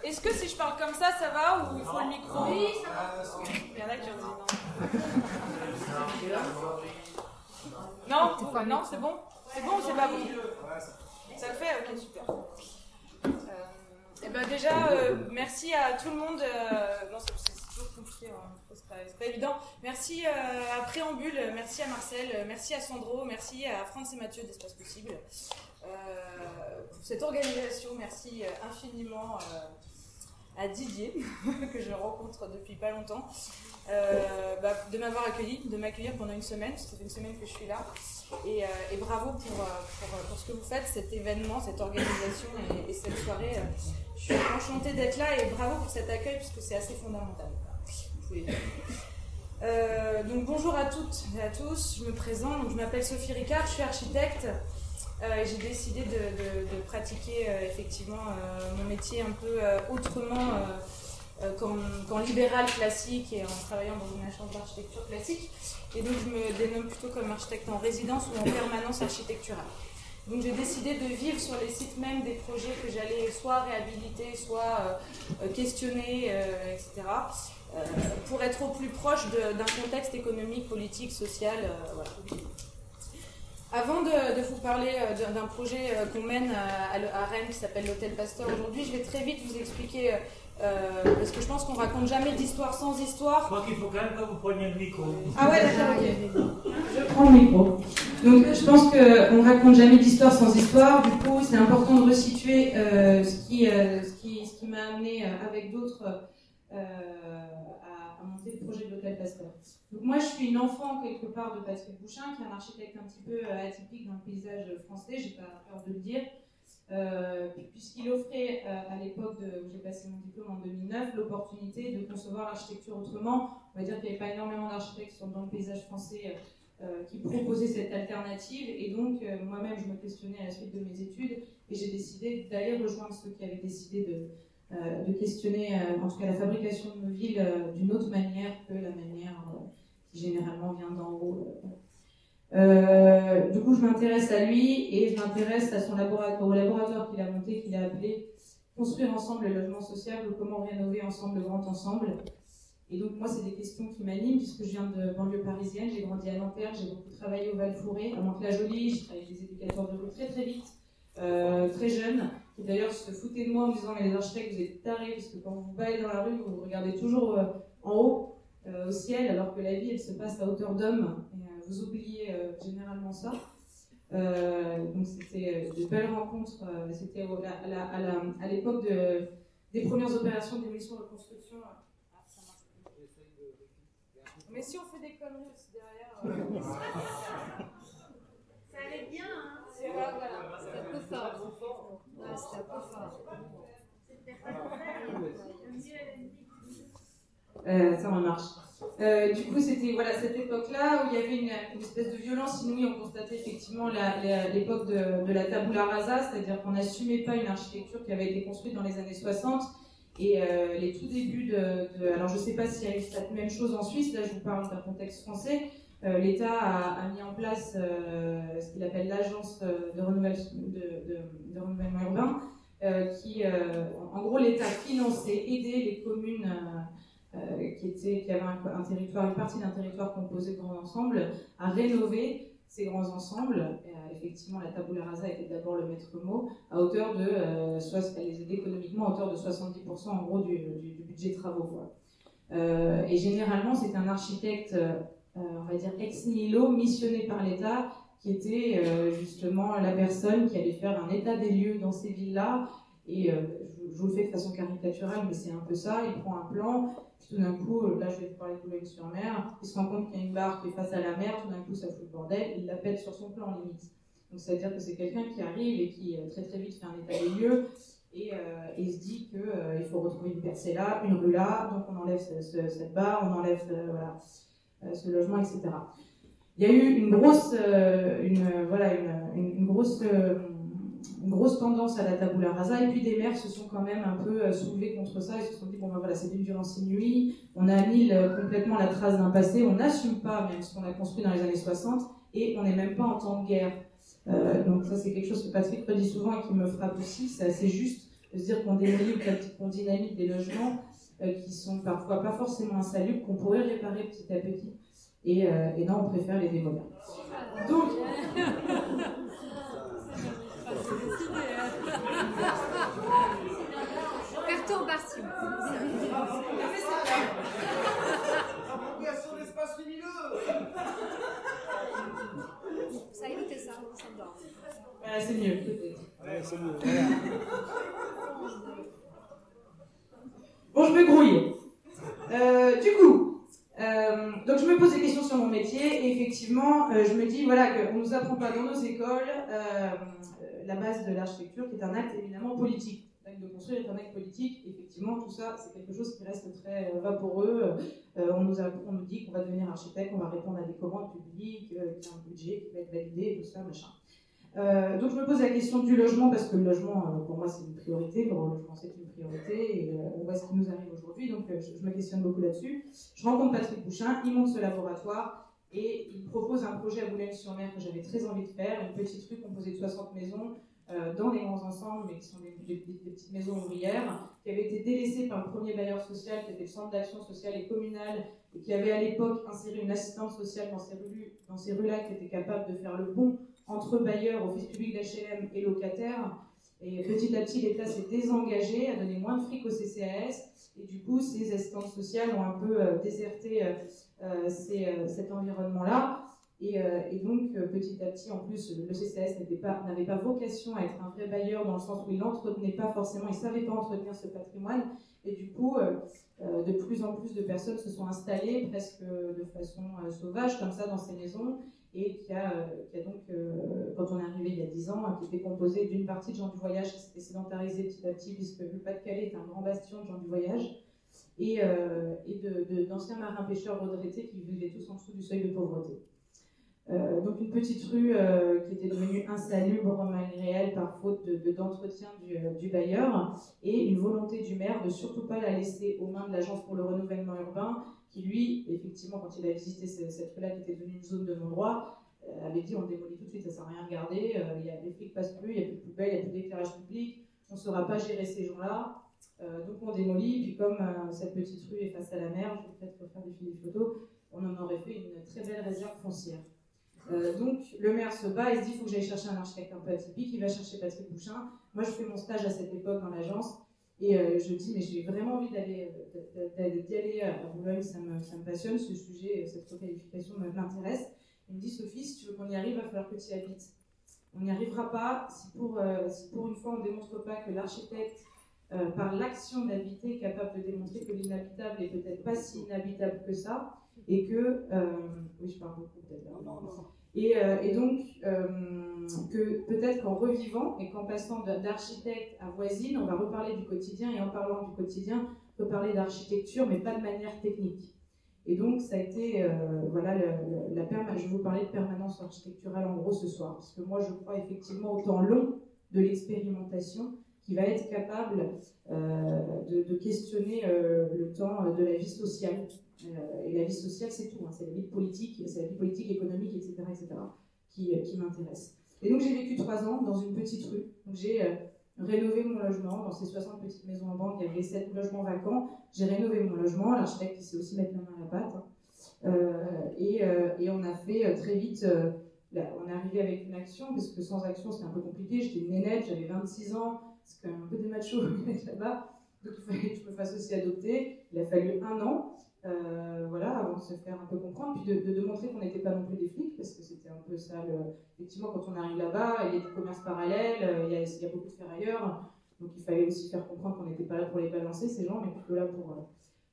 Est-ce que si je parle comme ça va ou il faut le micro? Oui, ça va. Il y en a qui ont dit non. Non, c'est bon? C'est bon ou c'est pas bon? Ça le fait? Ok, super. Déjà, merci à tout le monde. Non, c'est toujours compliqué, hein. C'est pas évident. Merci à Préambule, merci à Marcel, merci à Sandro, merci à France et Mathieu d'Espace Possible pour cette organisation. Merci infiniment à Didier, que je rencontre depuis pas longtemps, de m'avoir accueilli, de m'accueillir pendant une semaine, parce que ça fait une semaine que je suis là. Et bravo pour ce que vous faites, cet événement, cette organisation et cette soirée. Je suis enchantée d'être là et bravo pour cet accueil, puisque c'est assez fondamental. Donc bonjour à toutes et à tous, je me présente, je m'appelle Sophie Ricard, je suis architecte. J'ai décidé de pratiquer effectivement mon métier un peu autrement qu'en libéral classique et en travaillant dans une agence d'architecture classique. Et donc je me dénomme plutôt comme architecte en résidence ou en permanence architecturale. Donc j'ai décidé de vivre sur les sites même des projets que j'allais soit réhabiliter, soit questionner, etc. Pour être au plus proche d'un contexte économique, politique, social. Voilà. Avant de vous parler d'un projet qu'on mène à Rennes qui s'appelle l'Hôtel Pasteur aujourd'hui, je vais très vite vous expliquer, parce que je pense qu'on raconte jamais d'histoire sans histoire. Je crois qu'il faut quand même que vous preniez le micro. Ah ouais, d'accord, ok. Je prends le micro. Donc je pense qu'on raconte jamais d'histoire sans histoire, du coup c'est important de resituer ce qui m'a amené avec d'autres à monter le projet de l'Hôtel Pasteur. Donc moi je suis une enfant quelque part de Patrick Bouchain, qui est un architecte un petit peu atypique dans le paysage français, j'ai pas peur de le dire, puisqu'il offrait à l'époque où j'ai passé mon diplôme en 2009 l'opportunité de concevoir l'architecture autrement. On va dire qu'il n'y avait pas énormément d'architectes dans le paysage français qui proposaient cette alternative, et donc moi-même je me questionnais à la suite de mes études et j'ai décidé d'aller rejoindre ceux qui avaient décidé de questionner en tout cas la fabrication de nos villes d'une autre manière que la manière qui généralement vient d'en haut. Du coup, je m'intéresse à lui et je m'intéresse à son laboratoire, au laboratoire qu'il a monté, qu'il a appelé Construire ensemble le logement sociable ou comment rénover ensemble le grand ensemble. Et donc moi, c'est des questions qui m'animent puisque je viens de banlieue parisienne, j'ai grandi à Nanterre, j'ai beaucoup travaillé au Val-Fouré, à Mantes-la-Jolie, j'ai travaillé avec des éducateurs de rue très vite, très jeunes, qui d'ailleurs se foutaient de moi en me disant mais les architectes vous êtes tarés parce que quand vous baladez dans la rue, vous regardez toujours en haut, au ciel, alors que la vie elle se passe à hauteur d'homme, et vous oubliez généralement ça. Donc c'était de belles rencontres, c'était à l'époque des premières opérations d'émission de construction. Mais si on fait des conneries aussi derrière. Ça allait bien, hein? C'est vrai, voilà. C'était un peu fort. Ouais, c'était un peu fort. Ça en marche. Du coup, c'était voilà, cette époque-là où il y avait une espèce de violence inouïe. On constatait effectivement l'époque de la tabula rasa, c'est-à-dire qu'on n'assumait pas une architecture qui avait été construite dans les années 60. Et les tout débuts alors je ne sais pas s'il y a eu cette même chose en Suisse, là je vous parle d'un contexte français, l'État a mis en place ce qu'il appelle l'agence de renouvellement urbain, qui en gros l'État finançait, aidait les communes qui avaient un territoire, une partie d'un territoire composé de grands ensembles, à rénover ces grands ensembles. Effectivement, la tabula rasa était d'abord le maître mot, à hauteur de, elle les aidait économiquement à hauteur de 70% en gros du budget travaux. Quoi. Et généralement, c'est un architecte, on va dire ex nihilo, missionné par l'État, qui était justement la personne qui allait faire un état des lieux dans ces villes-là. Et je vous le fais de façon caricaturale, mais c'est un peu ça. Il prend un plan, puis tout d'un coup, là je vais vous parler de Boulogne-sur-Mer, il se rend compte qu'il y a une barre qui est face à la mer, tout d'un coup ça fout le bordel, il la pète sur son plan limite. Donc ça veut dire que c'est quelqu'un qui arrive et qui très vite fait un état des lieux et se dit qu'il faut retrouver une percée là, une rue là, donc on enlève cette barre, on enlève ce logement, etc. Il y a eu une grosse tendance à la tabula rasa, et puis des maires se sont quand même un peu soulevés contre ça, ils se sont dit bon ben voilà, c'est une violence inouïe, on annule complètement la trace d'un passé, on n'assume pas même ce qu'on a construit dans les années 60, et on n'est même pas en temps de guerre. Donc ça c'est quelque chose que Patrick redit souvent et qui me frappe aussi, c'est assez juste. de se dire qu'on démolit ou qu'on dynamite des logements qui sont parfois pas forcément insalubres, qu'on pourrait réparer petit à petit. Et non, on préfère les démolir. Donc, perturbation. Appropriation d'espace lumineux. Ça évite ça, on s'endort. voilà, c'est mieux, peut-être. Ouais, c'est mieux. Voilà. Bon, je me grouille. Du coup, donc je me pose des questions sur mon métier et effectivement, je me dis voilà qu'on ne nous apprend pas dans nos écoles la base de l'architecture qui est un acte évidemment politique. L'acte de construire est un acte politique. Effectivement, tout ça, c'est quelque chose qui reste très vaporeux. On nous dit qu'on va devenir architecte, qu'on va répondre à des commandes publiques, qu'il y a un budget qui va être validé, tout ça, machin. Donc je me pose la question du logement parce que le logement pour moi c'est une priorité, le logement c'est une priorité et on voit ce qui nous arrive aujourd'hui, donc je me questionne beaucoup là-dessus. Je rencontre Patrick Bouchin, il monte ce laboratoire et il propose un projet à Boulogne-sur-Mer que j'avais très envie de faire, une petite rue composée de 60 maisons dans des grands ensembles mais qui sont des petites maisons ouvrières qui avaient été délaissées par le premier bailleur social qui était le centre d'action sociale et communale et qui avait à l'époque inséré une assistante sociale dans ces rues-là qui était capable de faire le pont entre bailleurs, office public d'HLM et locataires. Et petit à petit, l'État s'est désengagé, a donné moins de fric au CCAS. Et du coup, ces assistantes sociales ont un peu déserté cet environnement-là. Et donc, petit à petit, en plus, le CCAS n'avait pas vocation à être un vrai bailleur dans le sens où il n'entretenait pas forcément, il ne savait pas entretenir ce patrimoine. Et du coup, de plus en plus de personnes se sont installées presque de façon sauvage, comme ça, dans ces maisons. Et qui a donc, quand on est arrivé il y a 10 ans, qui était composé d'une partie de gens du voyage qui s'était sédentarisés petit à petit, puisque le Pas-de-Calais est un grand bastion de gens du voyage, et d'anciens marins-pêcheurs retraités qui vivaient tous en dessous du seuil de pauvreté. Donc une petite rue qui était devenue insalubre malgré elle par faute d'entretien du bailleur, et une volonté du maire de surtout pas la laisser aux mains de l'Agence pour le renouvellement urbain, qui lui, effectivement, quand il a visité cette rue-là qui était devenue une zone de non-droit, avait dit on démolit tout de suite, ça ne sert à rien regarder, les flics passent plus, il n'y a plus de poubelle, il n'y a plus d'éclairage public, on ne saura pas gérer ces gens-là, donc on démolit, puis comme cette petite rue est face à la mer, je vais peut-être refaire des photos, on en aurait fait une très belle réserve foncière. Donc le maire se bat, il se dit il faut que j'aille chercher un architecte un peu atypique, il va chercher Patrick Bouchin. Moi je fais mon stage à cette époque dans l'agence et je dis mais j'ai vraiment envie d'y aller à Boulogne, ça me passionne ce sujet, cette requalification m'intéresse. Il me dit Sophie, si tu veux qu'on y arrive, il va falloir que tu y habites. On n'y arrivera pas si pour une fois on ne démontre pas que l'architecte par l'action d'habiter est capable de démontrer que l'inhabitable est peut-être pas si inhabitable que ça et que oui je parle beaucoup peut-être là. Et donc que peut-être qu'en revivant et qu'en passant d'architecte à voisine, on va reparler du quotidien et en parlant du quotidien, reparler d'architecture mais pas de manière technique. Et donc ça a été voilà je vais vous parler de permanence architecturale en gros ce soir parce que moi je crois effectivement au temps long de l'expérimentation qui va être capable de questionner le temps de la vie sociale. Et la vie sociale, c'est tout, hein, c'est la vie politique, économique, etc., qui m'intéresse. Et donc j'ai vécu 3 ans dans une petite rue. Donc j'ai rénové mon logement. Dans ces 60 petites maisons en bande, il y avait 7 logements vacants. J'ai rénové mon logement. L'architecte qui sait aussi mettre la main à la pâte. Et on a fait très vite... on est arrivé avec une action, parce que sans action, c'était un peu compliqué. J'étais une nénette, j'avais 26 ans. C'est quand même un peu des machos là-bas. Donc il fallait que je me fasse aussi adopter. Il a fallu 1 an. Voilà, avant de se faire un peu comprendre, puis de montrer qu'on n'était pas non plus des flics, parce que c'était un peu ça, effectivement, quand on arrive là-bas, il y a des commerces parallèles, il y a beaucoup de ferrailleurs, donc il fallait aussi faire comprendre qu'on n'était pas là pour les balancer, ces gens, mais plutôt là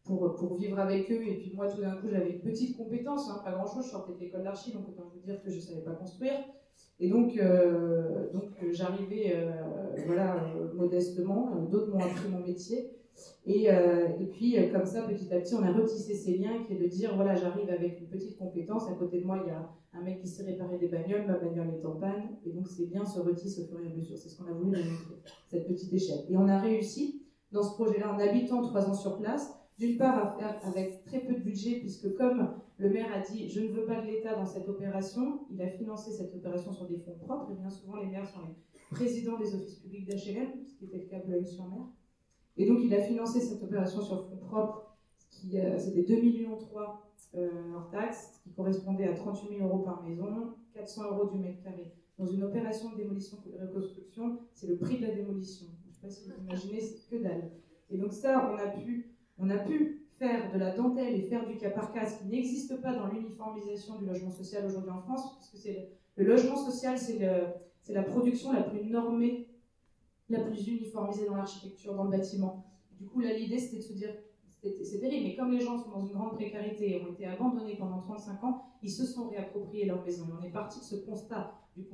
pour vivre avec eux. Et puis moi, tout d'un coup, j'avais une petite compétence, hein, pas grand-chose, je sortais de l'école d'archi, donc autant vous dire que je ne savais pas construire. Et donc j'arrivais voilà, modestement, d'autres m'ont appris mon métier. Et puis, comme ça, petit à petit, on a retissé ces liens qui est de dire, voilà, j'arrive avec une petite compétence, à côté de moi, il y a un mec qui sait réparer des bagnoles, ma bagnole est en panne, et donc ces liens se retissent au fur et à mesure. C'est ce qu'on a voulu montrer, cette petite échelle. Et on a réussi, dans ce projet-là, en habitant 3 ans sur place, d'une part à faire avec très peu de budget, puisque comme le maire a dit, je ne veux pas de l'État dans cette opération, il a financé cette opération sur des fonds propres, et bien souvent les maires sont président des offices publics d'HLM, ce qui était le cas de Boulogne-sur-Mer. Et donc il a financé cette opération sur fonds propres, c'était 2,3 millions hors taxes, qui correspondait à 38 000 € par maison, 400 € du mètre carré. Dans une opération de démolition ou de reconstruction, c'est le prix de la démolition. Je ne sais pas si vous imaginez, c'est que dalle. Et donc ça, on a pu faire de la dentelle et faire du cas par cas, ce qui n'existe pas dans l'uniformisation du logement social aujourd'hui en France, parce que le logement social, c'est la production la plus normée, la plus uniformisée dans l'architecture, dans le bâtiment. Du coup, là, l'idée, c'était de se dire, c'est terrible, mais comme les gens sont dans une grande précarité et ont été abandonnés pendant 35 ans, ils se sont réappropriés leur maison. Et on est parti de ce constat, notre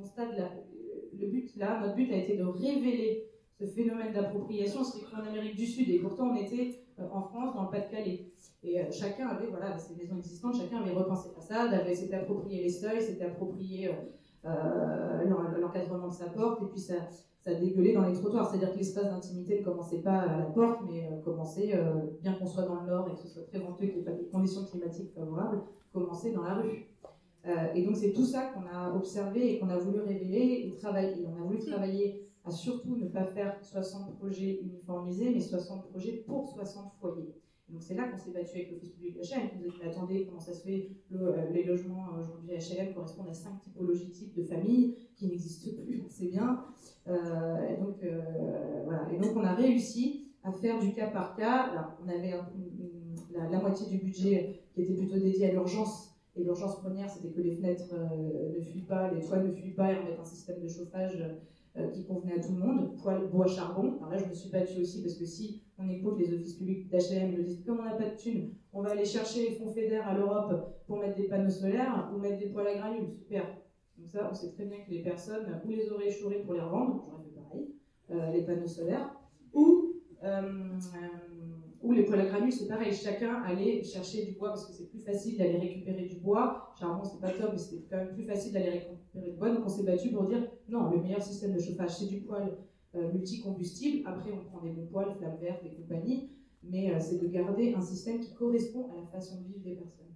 but a été de révéler ce phénomène d'appropriation, c'était en Amérique du Sud, et pourtant on était en France, dans le Pas-de-Calais. Et chacun avait, voilà, ces maisons existantes, chacun avait repeint ses façades, s'était approprié les seuils, s'était approprié l'encadrement de sa porte, et puis ça dégueulait dans les trottoirs. C'est-à-dire que l'espace d'intimité ne commençait pas à la porte, mais commençait, bien qu'on soit dans le nord et que ce soit très venteux, qu'il n'y ait pas des conditions climatiques favorables, commençait dans la rue. Et donc c'est tout ça qu'on a observé et qu'on a voulu révéler et travailler. On a voulu travailler à surtout ne pas faire 60 projets uniformisés, mais 60 projets pour 60 foyers. Et donc c'est là qu'on s'est battu avec l'Office public HLM, qui nous a dit, attendez, comment ça se fait, les logements aujourd'hui HLM correspondent à 5 typologies types de familles qui n'existent plus, on sait bien. Voilà. Et donc on a réussi à faire du cas par cas. Là, on avait la moitié du budget qui était plutôt dédié à l'urgence. Et l'urgence première, c'était que les fenêtres ne fuient pas, les toits ne fuient pas, et remettre un système de chauffage qui convenait à tout le monde, poêle, bois, charbon. Alors là, je me suis battue aussi, parce que si on écoute les offices publics d'HLM, ils nous disent, comme on n'a pas de thunes, on va aller chercher les fonds FEDER à l'Europe pour mettre des panneaux solaires ou mettre des poêles à granules. Super. Donc ça, on sait très bien que les personnes, ou les auraient échaurés pour les revendre, j'aurais fait pareil, les panneaux solaires, ou les poêles à granules, c'est pareil, chacun allait chercher du bois parce que c'est plus facile d'aller récupérer du bois. Charbon, c'est pas top, mais c'était quand même plus facile d'aller récupérer du bois. Donc on s'est battu pour dire non, le meilleur système de chauffage, c'est du poêle multicombustible. Après, on prend des bons poêles, flammes vertes et compagnie, mais c'est de garder un système qui correspond à la façon de vivre des personnes.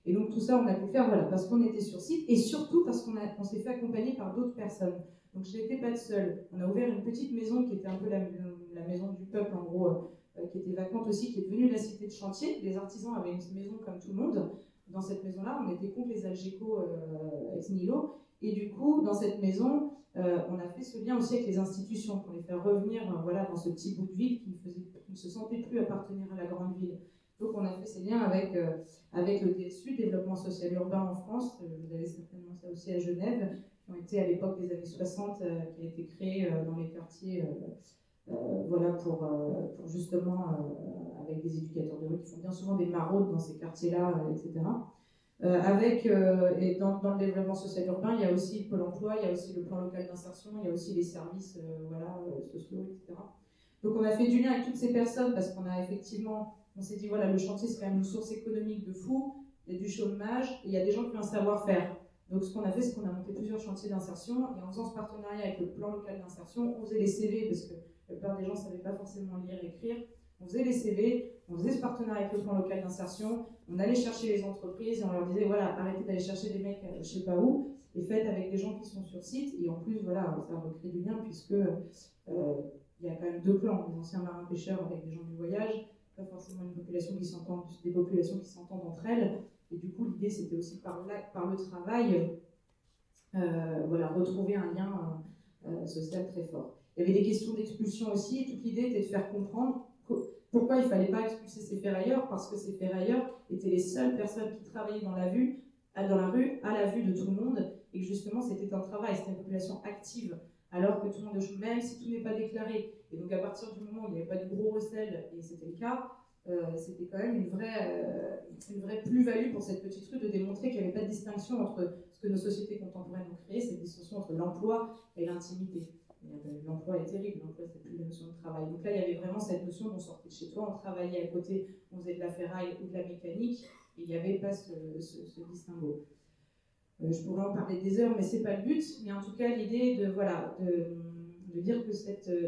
Et donc tout ça, on a pu le faire parce qu'on était sur site et surtout parce qu'on s'est fait accompagner par d'autres personnes. Donc je n'étais pas seule. On a ouvert une petite maison qui était un peu la maison du peuple, en gros, qui était vacante aussi, qui est devenue la cité de chantier. Les artisans avaient une maison comme tout le monde. Dans cette maison-là, on était contre les Algeco ex nihilo. Et du coup, dans cette maison, on a fait ce lien aussi avec les institutions pour les faire revenir dans ce petit bout de ville qui ne se sentait plus appartenir à la grande ville. Donc on a fait ces liens avec le DSU, Développement Social Urbain en France. Vous avez certainement ça aussi à Genève, qui ont été à l'époque des années 60, qui a été créé dans les quartiers pour justement, avec des éducateurs de rue qui font bien souvent des maraudes dans ces quartiers-là, etc. Et dans le développement social urbain, il y a aussi Pôle emploi, il y a aussi le plan local d'insertion, il y a aussi les services sociaux, etc. Donc on a fait du lien avec toutes ces personnes parce qu'on a effectivement, on s'est dit voilà, le chantier c'est quand même une source économique de fou, il y a du chômage et il y a des gens qui ont un savoir-faire. Donc ce qu'on a fait, c'est qu'on a monté plusieurs chantiers d'insertion et en faisant ce partenariat avec le plan local d'insertion, on faisait les CV parce que la plupart des gens ne savaient pas forcément lire et écrire. On faisait les CV, on faisait ce partenariat avec le plan local d'insertion, on allait chercher les entreprises et on leur disait voilà, arrêtez d'aller chercher des mecs je ne sais pas où et faites avec des gens qui sont sur site. Et en plus, voilà, ça recrée du lien puisque il y a quand même deux plans, des anciens marins pêcheurs avec des gens du voyage, pas forcément une population qui s'entend, des populations qui s'entendent entre elles. Et du coup, l'idée, c'était aussi par le travail, retrouver un lien social très fort. Il y avait des questions d'expulsion aussi, et toute l'idée était de faire comprendre pourquoi il ne fallait pas expulser ces ferrailleurs, parce que ces ferrailleurs étaient les seules personnes qui travaillaient dans la rue, à la vue de tout le monde, et que justement c'était un travail, c'était une population active, alors que tout le monde, même si tout n'est pas déclaré. Et donc à partir du moment où il n'y avait pas de gros recel, et c'était le cas, c'était quand même une vraie plus-value pour cette petite rue de démontrer qu'il n'y avait pas de distinction entre ce que nos sociétés contemporaines ont créé, cette distinction entre l'emploi et l'intimité. L'emploi est terrible, l'emploi c'est plus la notion de travail. Donc là il y avait vraiment cette notion d'on sortait de chez toi, on travaillait à côté, on faisait de la ferraille ou de la mécanique, et il n'y avait pas ce distinguo. Je pourrais en parler des heures, mais c'est pas le but. Mais en tout cas l'idée de dire que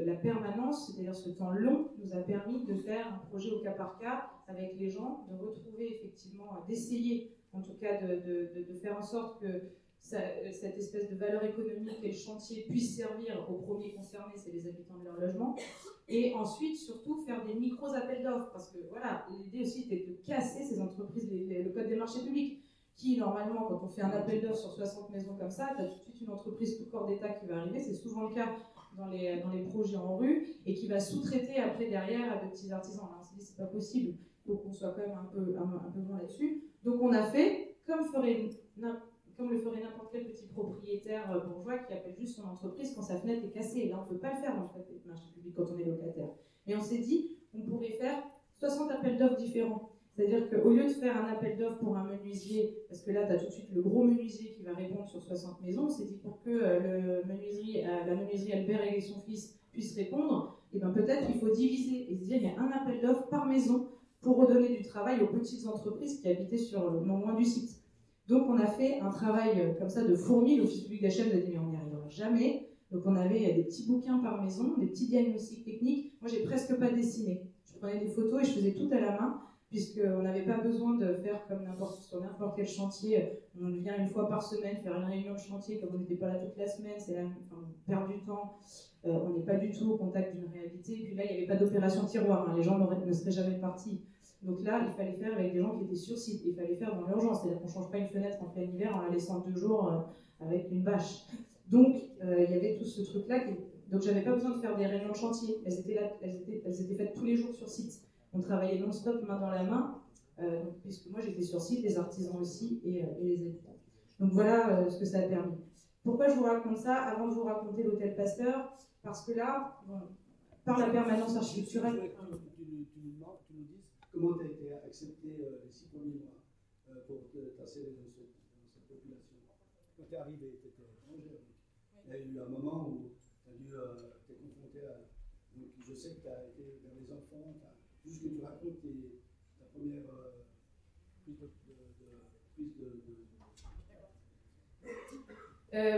la permanence, c'est-à-dire ce temps long, nous a permis de faire un projet au cas par cas avec les gens, de retrouver effectivement, d'essayer en tout cas de faire en sorte que cette espèce de valeur économique et le chantier puisse servir aux premiers concernés, c'est les habitants de leur logement, et ensuite surtout faire des micros appels d'offres, parce que voilà, l'idée aussi était de casser ces entreprises, le code des marchés publics, qui normalement, quand on fait un appel d'offres sur 60 maisons comme ça, tu as tout de suite une entreprise tout corps d'État qui va arriver, c'est souvent le cas dans les projets en rue, et qui va sous-traiter après derrière à de petits artisans. Là, on s'est dit c'est pas possible, il faut qu'on soit quand même un peu bon là-dessus. Donc on a fait, comme le ferait n'importe quel petit propriétaire bourgeois qui appelle juste son entreprise quand sa fenêtre est cassée. Et là, on ne peut pas le faire dans le marché public quand on est locataire. Mais on s'est dit, on pourrait faire 60 appels d'offres différents. C'est-à-dire qu'au lieu de faire un appel d'offres pour un menuisier, parce que là, tu as tout de suite le gros menuisier qui va répondre sur 60 maisons, on s'est dit pour que la menuiserie Albert et son fils puissent répondre, et ben peut-être qu'il faut diviser et se dire il y a un appel d'offres par maison pour redonner du travail aux petites entreprises qui habitaient non loin du site. Donc on a fait un travail comme ça de fourmi. L'Office public d'achat nous a dit mais on n'y arrivera jamais. Donc on avait des petits bouquins par maison, des petits diagnostics techniques. Moi j'ai presque pas dessiné. Je prenais des photos et je faisais tout à la main, puisqu'on n'avait pas besoin de faire comme sur n'importe quel chantier. On vient une fois par semaine faire une réunion de chantier, comme on n'était pas là toute la semaine, on perd du temps, on n'est pas du tout au contact d'une réalité. Et puis là, il n'y avait pas d'opération tiroir, hein. Les gens ne seraient jamais partis. Donc là, il fallait faire avec des gens qui étaient sur site, il fallait faire dans l'urgence, c'est-à-dire qu'on ne change pas une fenêtre en plein hiver en la laissant 2 jours avec une bâche. Donc il y avait tout ce truc-là, donc j'avais pas besoin de faire des réunions de chantier, elles étaient faites tous les jours sur site. On travaillait non-stop, main dans la main, puisque moi j'étais sur site, les artisans aussi et les habitants. Donc voilà ce que ça a permis. Pourquoi je vous raconte ça avant de vous raconter l'hôtel Pasteur? Parce que là, par la permanence architecturale... Tu nous dises comment tu as été accepté les 6 premiers mois pour tasser dans cette population. Quand tu es arrivé, tu étais étranger. Il y a eu un moment où tu as dû t'es confronté à... Donc, je sais que tu as été vers les enfants. Juste que tu racontes ta première prise de...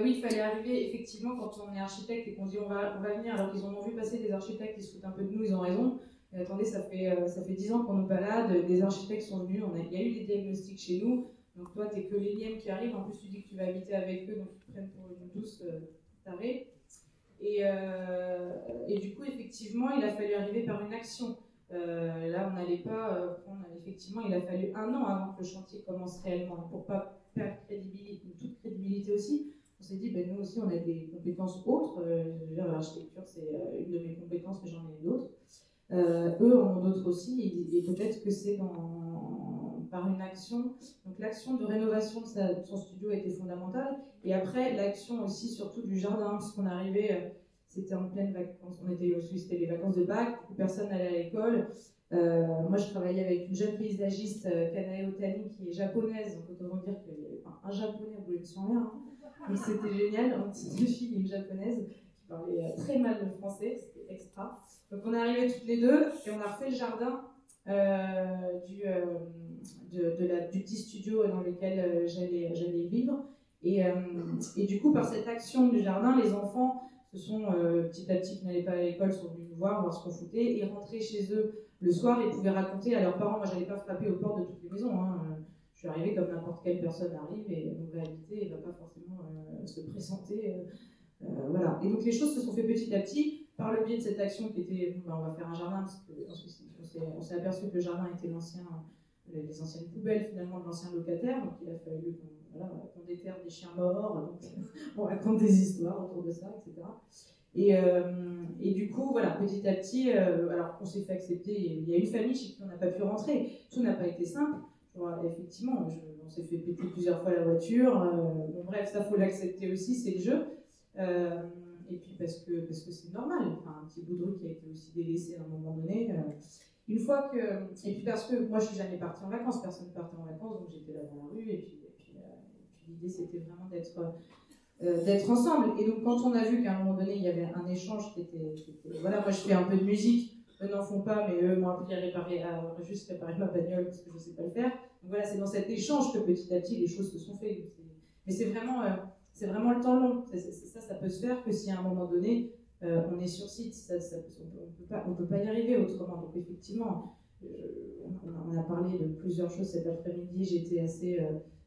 Oui, il fallait arriver, effectivement, quand on est architecte et qu'on dit on va venir, alors qu'ils en ont vu passer des architectes qui se foutent un peu de nous, ils ont raison. Mais attendez, ça fait 10 ans qu'on nous balade, des architectes sont venus, il y a eu des diagnostics chez nous, donc toi, t'es que l'énième qui arrive, en plus tu dis que tu vas habiter avec eux, donc ils te prennent pour une douce tarée. Et du coup, effectivement, il a fallu arriver par une action. Là, on n'allait pas prendre, effectivement, il a fallu 1 an avant que le chantier commence réellement, pour ne pas perdre toute crédibilité aussi. On s'est dit, nous aussi, on a des compétences autres. L'architecture, c'est une de mes compétences, mais j'en ai d'autres. Eux en ont d'autres aussi, et peut-être que c'est par une action. Donc l'action de rénovation de son studio a été fondamentale. Et après, l'action aussi, surtout du jardin, puisqu'on arrivait, c'était en pleine vacances, c'était les vacances de Pâques, beaucoup de personnes allaient à l'école. Moi, je travaillais avec une jeune paysagiste, Kanae Otani, qui est japonaise, donc autant dire qu'il y avait un japonais, vous le sans rien. Donc c'était génial, une petite fille et une japonaise qui parlait très mal le français, c'était extra. Donc on est arrivés toutes les deux et on a refait le jardin du petit studio dans lequel j'allais vivre. Et du coup, par cette action du jardin, les enfants se sont petit à petit qui n'allaient pas à l'école sont venus nous voir ce qu'on foutait et rentraient chez eux le soir et pouvaient raconter à leurs parents. Moi, j'allais pas frapper aux portes de toutes les maisons. Je suis arrivée comme n'importe quelle personne arrive et on va habiter et ne va pas forcément se présenter. Voilà. Et donc les choses se sont fait petit à petit par le biais de cette action qui était on va faire un jardin parce qu'on s'est aperçu que le jardin était les anciennes poubelles finalement de l'ancien locataire, donc il a fallu qu'on déterre des chiens morts, donc on raconte des histoires autour de ça, etc. Et du coup, voilà, petit à petit, alors on s'est fait accepter, il y a une famille chez qui on n'a pas pu rentrer, tout n'a pas été simple. Effectivement, on s'est fait péter plusieurs fois la voiture, bon bref, ça faut l'accepter aussi, c'est le jeu. Et puis parce que c'est normal, un petit bout de rue qui a été aussi délaissé à un moment donné. Une fois que, et puis parce que moi je suis jamais partie en vacances, personne ne partait en vacances, donc j'étais là dans la rue, et puis l'idée c'était vraiment d'être ensemble. Et donc quand on a vu qu'à un moment donné il y avait un échange qui était voilà, moi je fais un peu de musique, eux n'en font pas, mais eux m'ont appris à juste réparer ma bagnole parce que je ne sais pas le faire. Donc voilà, c'est dans cet échange que petit à petit les choses se sont faites. Mais c'est vraiment le temps long. Ça peut se faire que si à un moment donné on est sur site, on peut pas y arriver autrement. Donc effectivement, on a parlé de plusieurs choses cet après-midi. J'étais assez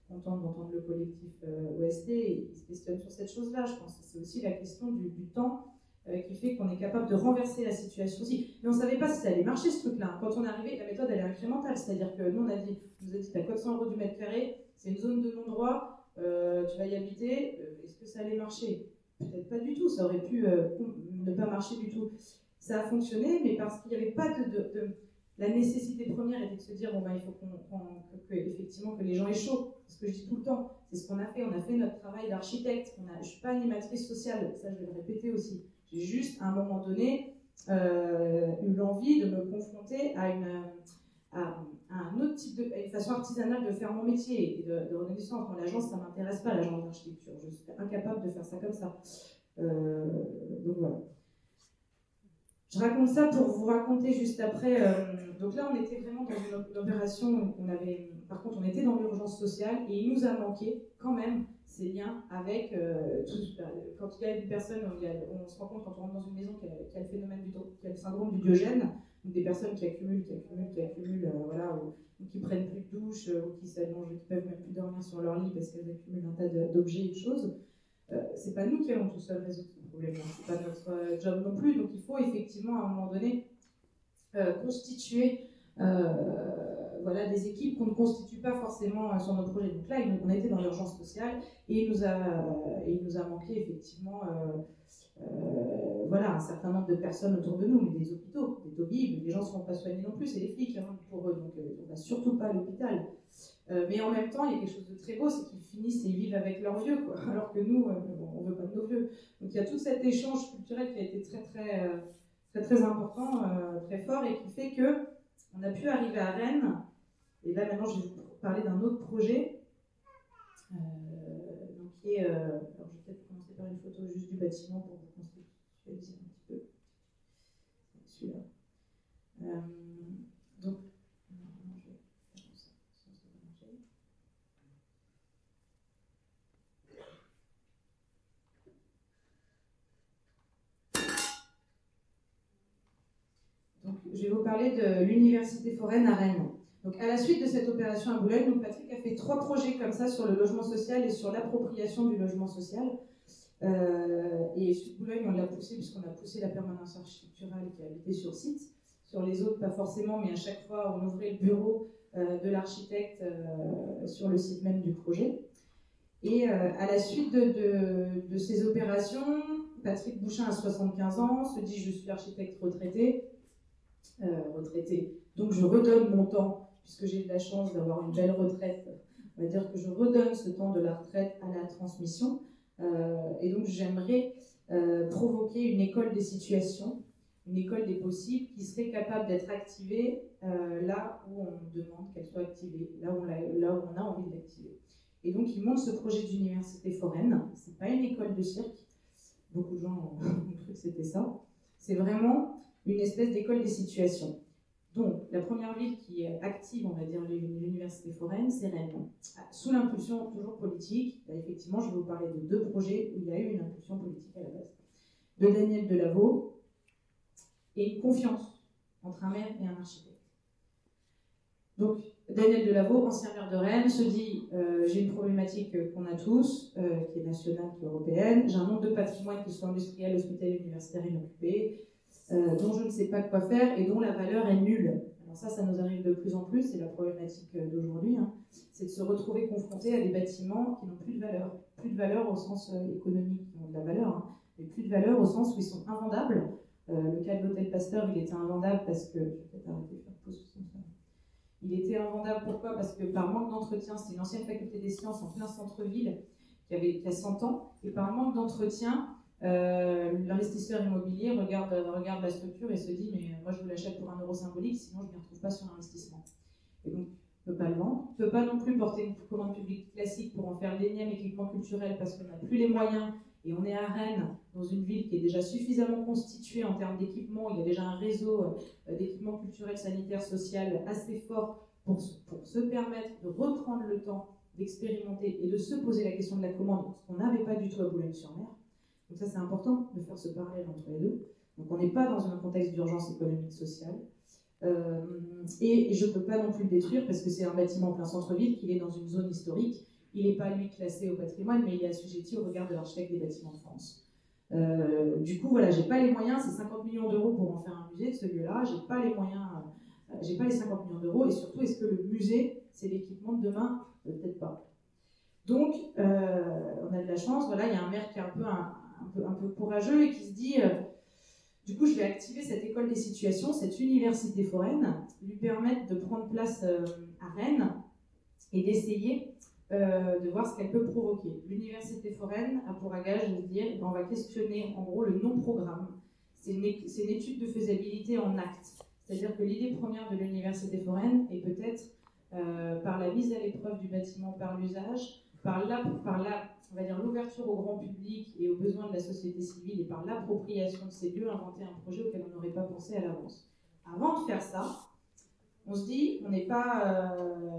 contente d'entendre le collectif OST, il se questionne sur cette chose-là, je pense. C'est aussi la question du temps qui fait qu'on est capable de renverser la situation aussi. Mais on ne savait pas si ça allait marcher ce truc-là. Quand on est arrivé, la méthode elle est incrémentale, c'est-à-dire que nous on nous a dit t'as code 100 € du mètre carré, c'est une zone de non-droit, tu vas y habiter, est-ce que ça allait marcher? Peut-être pas du tout, ça aurait pu ne pas marcher du tout. Ça a fonctionné, mais parce qu'il n'y avait pas la nécessité première était de se dire il faut effectivement que les gens aient chaud. C'est ce que je dis tout le temps. C'est ce qu'on a fait. On a fait notre travail d'architecte. Je ne suis pas animatrice sociale, ça je vais le répéter aussi. J'ai juste, à un moment donné, eu l'envie de me confronter à un autre type à une façon artisanale de faire mon métier et de redonner du sens. Moi, l'agence, ça ne m'intéresse pas, l'agence d'architecture. Je suis incapable de faire ça comme ça. Donc voilà. Je raconte ça pour vous raconter juste après. Donc là, on était vraiment dans une opération où par contre, on était dans l'urgence sociale et il nous a manqué quand même ces liens avec quand il y a une personne, on se rend compte quand on rentre dans une maison qu'il y a le phénomène qu'il y a le syndrome du Diogène, donc des personnes qui accumulent, voilà, ou qui prennent plus de douche, ou qui s'allongent, qui peuvent même plus dormir sur leur lit parce qu'elles accumulent un tas d'objets et de choses. C'est pas nous qui allons tout seul résoudre ce problème, c'est pas notre job non plus, donc il faut effectivement à un moment donné constituer des équipes qu'on ne constitue pas forcément sur nos projets. Donc là, on était dans l'urgence sociale et il nous a manqué effectivement un certain nombre de personnes autour de nous, mais des hôpitaux, des TOBIB, les gens ne seront pas soignés non plus, c'est les flics pour eux, donc on ne va surtout pas à l'hôpital. Mais en même temps, il y a quelque chose de très beau, c'est qu'ils finissent et ils vivent avec leurs vieux, quoi, alors que nous, on ne veut pas de nos vieux. Donc il y a tout cet échange culturel qui a été très important, très fort, et qui fait qu'on a pu arriver à Rennes. Et là, maintenant, je vais vous parler d'un autre projet, qui est... alors, je vais peut-être commencer par une photo juste du bâtiment pour vous contextualiser un petit peu. Celui-là. Donc, je vais vous parler de l'Université foraine à Rennes. Donc, à la suite de cette opération à Boulogne, Patrick a fait 3 projets comme ça sur le logement social et sur l'appropriation du logement social. Et sur Boulogne, on l'a poussé puisqu'on a poussé la permanence architecturale qui habitait sur site. Sur les autres, pas forcément, mais à chaque fois, on ouvrait le bureau de l'architecte sur le site même du projet. Et à la suite de ces opérations, Patrick Bouchin a 75 ans, se dit « je suis architecte retraité ». Donc je redonne mon temps, puisque j'ai de la chance d'avoir une belle retraite, on va dire que je redonne ce temps de la retraite à la transmission, et donc j'aimerais provoquer une école des situations, une école des possibles qui serait capable d'être activée là où on demande qu'elle soit activée, là où on a envie de l'activer. Et donc il monte ce projet d'université foraine, c'est pas une école de cirque, beaucoup de gens ont cru que c'était ça, c'est vraiment une espèce d'école des situations. Donc, la première ville qui est active, on va dire, l'université foraine, c'est Rennes. Sous l'impulsion toujours politique, là, effectivement, je vais vous parler de 2 projets où il y a eu une impulsion politique à la base. De Daniel Delaveau et une confiance entre un maire et un architecte. Donc, Daniel Delaveau, ancien maire de Rennes, se dit j'ai une problématique qu'on a tous, qui est nationale, qui est européenne, j'ai un nombre de patrimoines qui sont industriels, hospitaliers, universitaires inoccupés, dont je ne sais pas quoi faire et dont la valeur est nulle. Alors ça nous arrive de plus en plus, c'est la problématique d'aujourd'hui, c'est de se retrouver confronté à des bâtiments qui n'ont plus de valeur au sens économique, qui ont de la valeur, mais plus de valeur au sens où ils sont invendables. Le cas de l'hôtel Pasteur, il était invendable parce que, je vais peut-être arrêter de faire pause sur ça. Il était invendable pourquoi? Parce que par manque d'entretien, c'est une ancienne faculté des sciences en plein centre-ville qui a 100 ans, et par manque d'entretien, l'investisseur immobilier regarde la structure et se dit mais moi je vous l'achète pour 1 € symbolique, sinon je ne m'y retrouve pas sur l'investissement. Et donc ne peut pas le vendre, ne peut pas non plus porter une commande publique classique pour en faire l'énième équipement culturel parce qu'on n'a plus les moyens, et on est à Rennes, dans une ville qui est déjà suffisamment constituée en termes d'équipement, il y a déjà un réseau d'équipements culturels, sanitaires, social assez fort pour se permettre de reprendre le temps d'expérimenter et de se poser la question de la commande, ce qu'on n'avait pas du tout à Boulogne-sur-Mer. Donc ça, c'est important de faire ce parallèle entre les deux. Donc on n'est pas dans un contexte d'urgence économique, sociale. Et je ne peux pas non plus le détruire parce que c'est un bâtiment plein centre-ville, qu'il est dans une zone historique Il n'est pas, lui, classé au patrimoine, mais il est assujetti au regard de l'architecte des bâtiments de France. Du coup, voilà, j'ai pas les moyens, c'est 50 millions d'euros pour en faire un musée de ce lieu-là, j'ai pas les moyens, j'ai pas les 50 millions d'euros, et surtout, est-ce que le musée, c'est l'équipement de demain? Peut-être pas. Donc, on a de la chance, voilà, il y a un maire qui est un peu courageux et qui se dit, du coup, je vais activer cette école des situations, cette université foraine, lui permettre de prendre place à Rennes et d'essayer de voir ce qu'elle peut provoquer. L'université foraine a pour bagage de se dire, on va questionner en gros le non-programme. C'est une étude de faisabilité en acte. C'est-à-dire que l'idée première de l'université foraine est peut-être par la mise à l'épreuve du bâtiment par l'usage, par on va dire l'ouverture au grand public et aux besoins de la société civile et par l'appropriation de ces lieux, inventer un projet auquel on n'aurait pas pensé à l'avance. Avant de faire ça, on se dit, on n'est pas...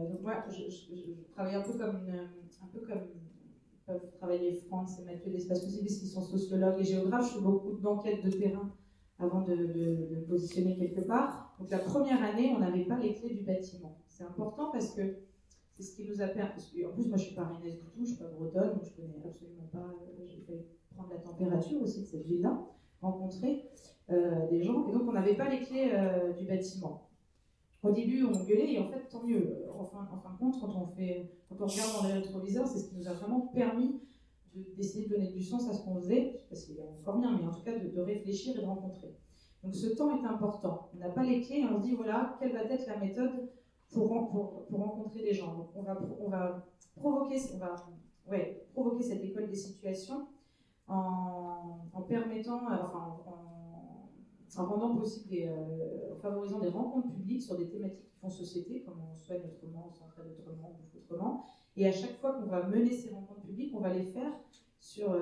donc moi, je travaille un peu comme peuvent travailler France et Mathieu d'Espace Possible, qui sont sociologues et géographes. Je fais beaucoup d'enquêtes de terrain avant de me positionner quelque part. Donc la première année, on n'avait pas les clés du bâtiment. C'est important parce que c'est ce qui nous a permis... En plus, moi, je ne suis pas rennaise du tout, je ne suis pas bretonne, donc je ne connais absolument pas... J'ai fait prendre la température aussi de cette ville-là, rencontrer des gens. Et donc, on n'avait pas les clés du bâtiment. Au début, on gueulait, et en fait, tant mieux. En fin de compte, quand on regarde dans les rétroviseurs, c'est ce qui nous a vraiment permis d'essayer de donner du sens à ce qu'on faisait. Je ne sais pas s'il y a encore bien, mais en tout cas, de réfléchir et de rencontrer. Donc, ce temps est important. On n'a pas les clés, et on se dit, voilà, quelle va être la méthode pour rencontrer des gens. Donc, on va provoquer cette école des situations en permettant, en rendant possible en favorisant des rencontres publiques sur des thématiques qui font société, comme on soigne autrement, on s'entraide autrement, on bouffe autrement. Et à chaque fois qu'on va mener ces rencontres publiques, on va les faire sur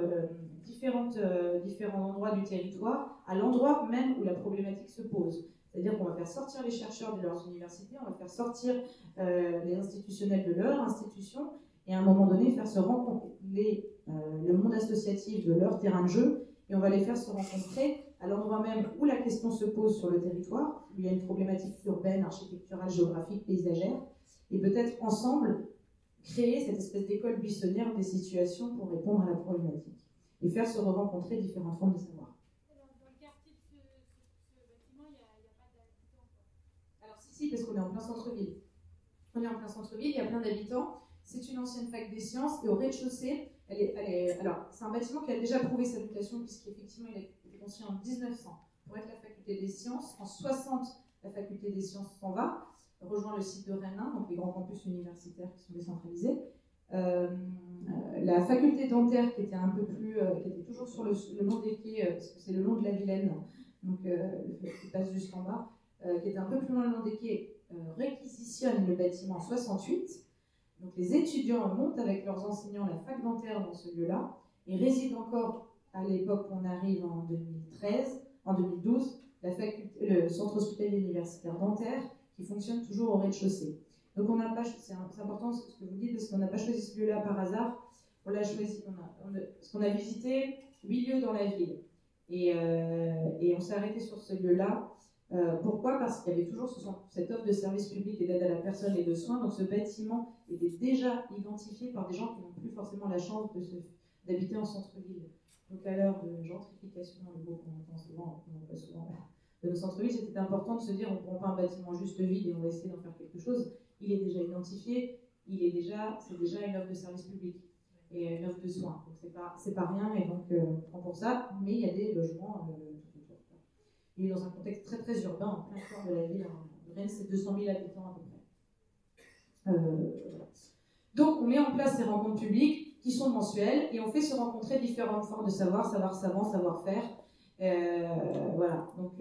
différents endroits du territoire, à l'endroit même où la problématique se pose. C'est-à-dire qu'on va faire sortir les chercheurs de leurs universités, on va faire sortir les institutionnels de leur institution, et à un moment donné, faire se rencontrer le monde associatif de leur terrain de jeu, et on va les faire se rencontrer à l'endroit même où la question se pose sur le territoire, où il y a une problématique urbaine, architecturale, géographique, paysagère, et peut-être ensemble créer cette espèce d'école buissonnière des situations pour répondre à la problématique, et faire se rencontrer différentes formes de savoir. Dans le quartier de ce bâtiment, il n'y a pas d'habitants? Alors si, parce qu'on est en plein centre-ville. On est en plein centre-ville, il y a plein d'habitants. C'est une ancienne fac des sciences, et au rez-de-chaussée, alors, c'est un bâtiment qui a déjà prouvé sa mutation, puisqu'effectivement, il a été construit en 1900 pour être la faculté des sciences. En 60, la faculté des sciences s'en va, rejoint le site de Rennes 1, donc les grands campus universitaires qui sont décentralisés. La faculté dentaire, qui était un peu plus, qui était toujours sur le long des quais, parce que c'est le long de la Vilaine, donc qui passe juste en bas, qui était un peu plus loin le long des quais, réquisitionne le bâtiment en 68. Donc les étudiants montent avec leurs enseignants la fac dentaire dans ce lieu-là et résident encore à l'époque où on arrive en 2012, le centre hospitalier universitaire dentaire qui fonctionne toujours au rez-de-chaussée. Donc c'est important ce que vous dites parce qu'on n'a pas choisi ce lieu-là par hasard. On l'a choisi, parce qu'on a visité 8 lieux dans la ville et on s'est arrêté sur ce lieu-là. Pourquoi ? Parce qu'il y avait toujours cette offre de service public et d'aide à la personne et de soins. Donc ce bâtiment était déjà identifié par des gens qui n'ont plus forcément la chance d'habiter en centre-ville. Donc à l'heure de gentrification, le mot qu'on entend souvent de nos centres-villes, c'était important de se dire on ne prend pas un bâtiment juste vide et on va essayer d'en faire quelque chose. Il est déjà identifié, c'est déjà une offre de service public et une offre de soins. Donc c'est pas rien et donc on prend pour ça, mais il y a des logements tout autour. Il est dans un contexte très très urbain, en plein cœur de la ville. Rennes, c'est 200 000 habitants à peu près. Donc on met en place ces rencontres publiques qui sont mensuelles et on fait se rencontrer différentes formes de savoir-savant, savoir-faire. Voilà. Donc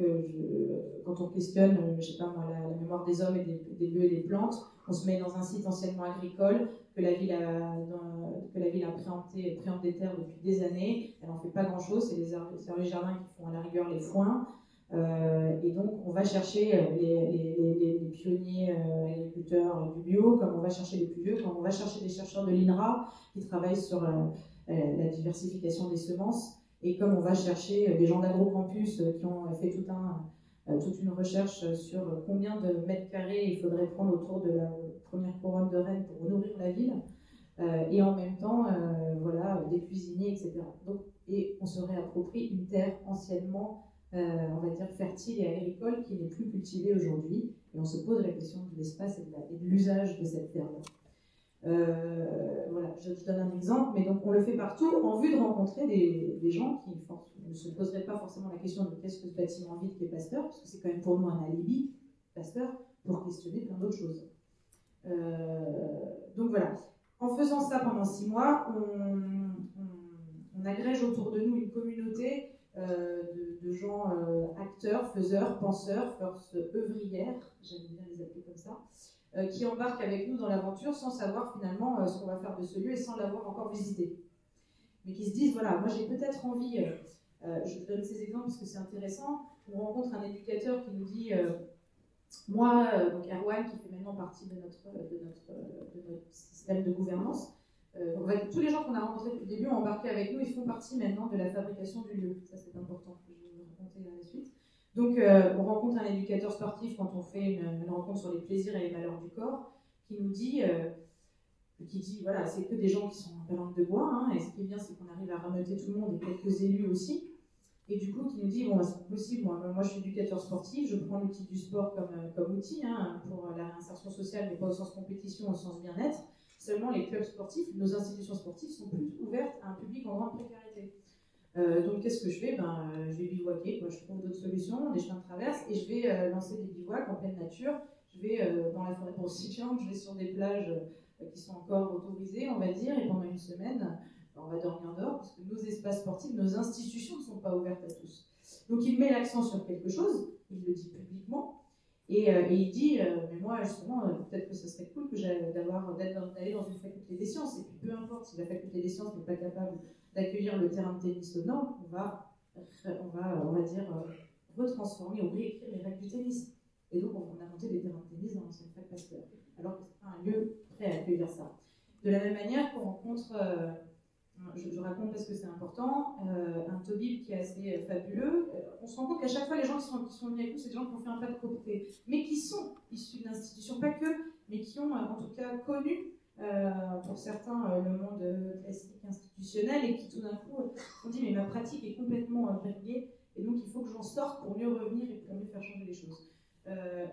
quand on questionne, je sais pas moi, la mémoire des hommes et des lieux et des plantes, on se met dans un site anciennement agricole que la ville a préempté terre depuis des années. Elle n'en fait pas grand-chose, c'est les jardins qui font à la rigueur les foins. Et donc on va chercher les pionniers agriculteurs du bio, comme on va chercher les plus vieux, comme on va chercher des chercheurs de l'INRA qui travaillent sur la diversification des semences, et comme on va chercher des gens d'Agrocampus qui ont fait toute une recherche sur combien de mètres carrés il faudrait prendre autour de la première couronne de Rennes pour nourrir la ville. et en même temps, voilà, des cuisiniers, etc. Donc, et on se réapproprie une terre anciennement, on va dire, fertile et agricole qui n'est plus cultivée aujourd'hui, et on se pose la question de l'espace et de l'usage de cette terre-là. Voilà, je donne un exemple, mais donc on le fait partout en vue de rencontrer des gens qui ne se poseraient pas forcément la question de qu'est-ce que ce bâtiment vide qui est Pasteur, parce que c'est quand même pour nous un alibi, Pasteur, pour questionner plein d'autres choses. Donc voilà, en faisant ça pendant 6 mois, on agrège autour de nous une communauté de gens acteurs, faiseurs, penseurs, forces œuvrières, j'aime bien les appeler comme ça, qui embarquent avec nous dans l'aventure sans savoir finalement ce qu'on va faire de ce lieu et sans l'avoir encore visité. Mais qui se disent, voilà, moi j'ai peut-être envie, je donne ces exemples parce que c'est intéressant, on rencontre un éducateur qui nous dit, moi, donc Erwan, qui fait maintenant partie de notre système de gouvernance, tous les gens qu'on a rencontrés depuis le début ont embarqué avec nous, ils font partie maintenant de la fabrication du lieu. Ça c'est important, que je vais vous raconter à la suite. Donc, on rencontre un éducateur sportif quand on fait une rencontre sur les plaisirs et les valeurs du corps, qui nous dit, voilà, c'est que des gens qui sont en langue de bois, hein, et ce qui est bien, c'est qu'on arrive à rameuter tout le monde et quelques élus aussi. Et du coup, qui nous dit, bon, c'est possible, moi je suis éducateur sportif, je prends l'outil du sport comme outil pour la réinsertion sociale, mais pas au sens compétition, au sens bien-être. Seulement, les clubs sportifs, nos institutions sportives sont plus ouvertes à un public en grande précarité. Donc, qu'est-ce que je fais ? Je vais bivouaquer, je trouve d'autres solutions, des chemins de traverse, et je vais lancer des bivouacs en pleine nature. Je vais dans la forêt brosiliande, je vais sur des plages qui sont encore autorisées, on va dire, et pendant une semaine, on va dormir dehors, parce que nos espaces sportifs, nos institutions ne sont pas ouvertes à tous. Donc, il met l'accent sur quelque chose, il le dit publiquement, et il dit, mais moi, justement, peut-être que ce serait cool que d'aller dans une faculté des sciences, et puis peu importe si la faculté des sciences n'est pas capable d'accueillir le terrain de tennis au Nord, on va dire, retransformer ou réécrire les règles du tennis. Et donc, on a monté des terrains de tennis dans l'ancienne fac Pasteur, alors que c'est pas un lieu prêt à accueillir ça. De la même manière qu'on rencontre, je raconte parce que c'est important, un Tobib qui est assez fabuleux. On se rend compte qu'à chaque fois, les gens qui sont venus avec nous, c'est des gens qui ont fait un pas de côté, mais qui sont issus de l'institution, pas que, mais qui ont en tout cas connu, pour certains, le monde classique institutionnel, et qui tout d'un coup ont dit mais ma pratique est complètement verrouillée, et donc il faut que j'en sorte pour mieux revenir et pour mieux faire changer les choses.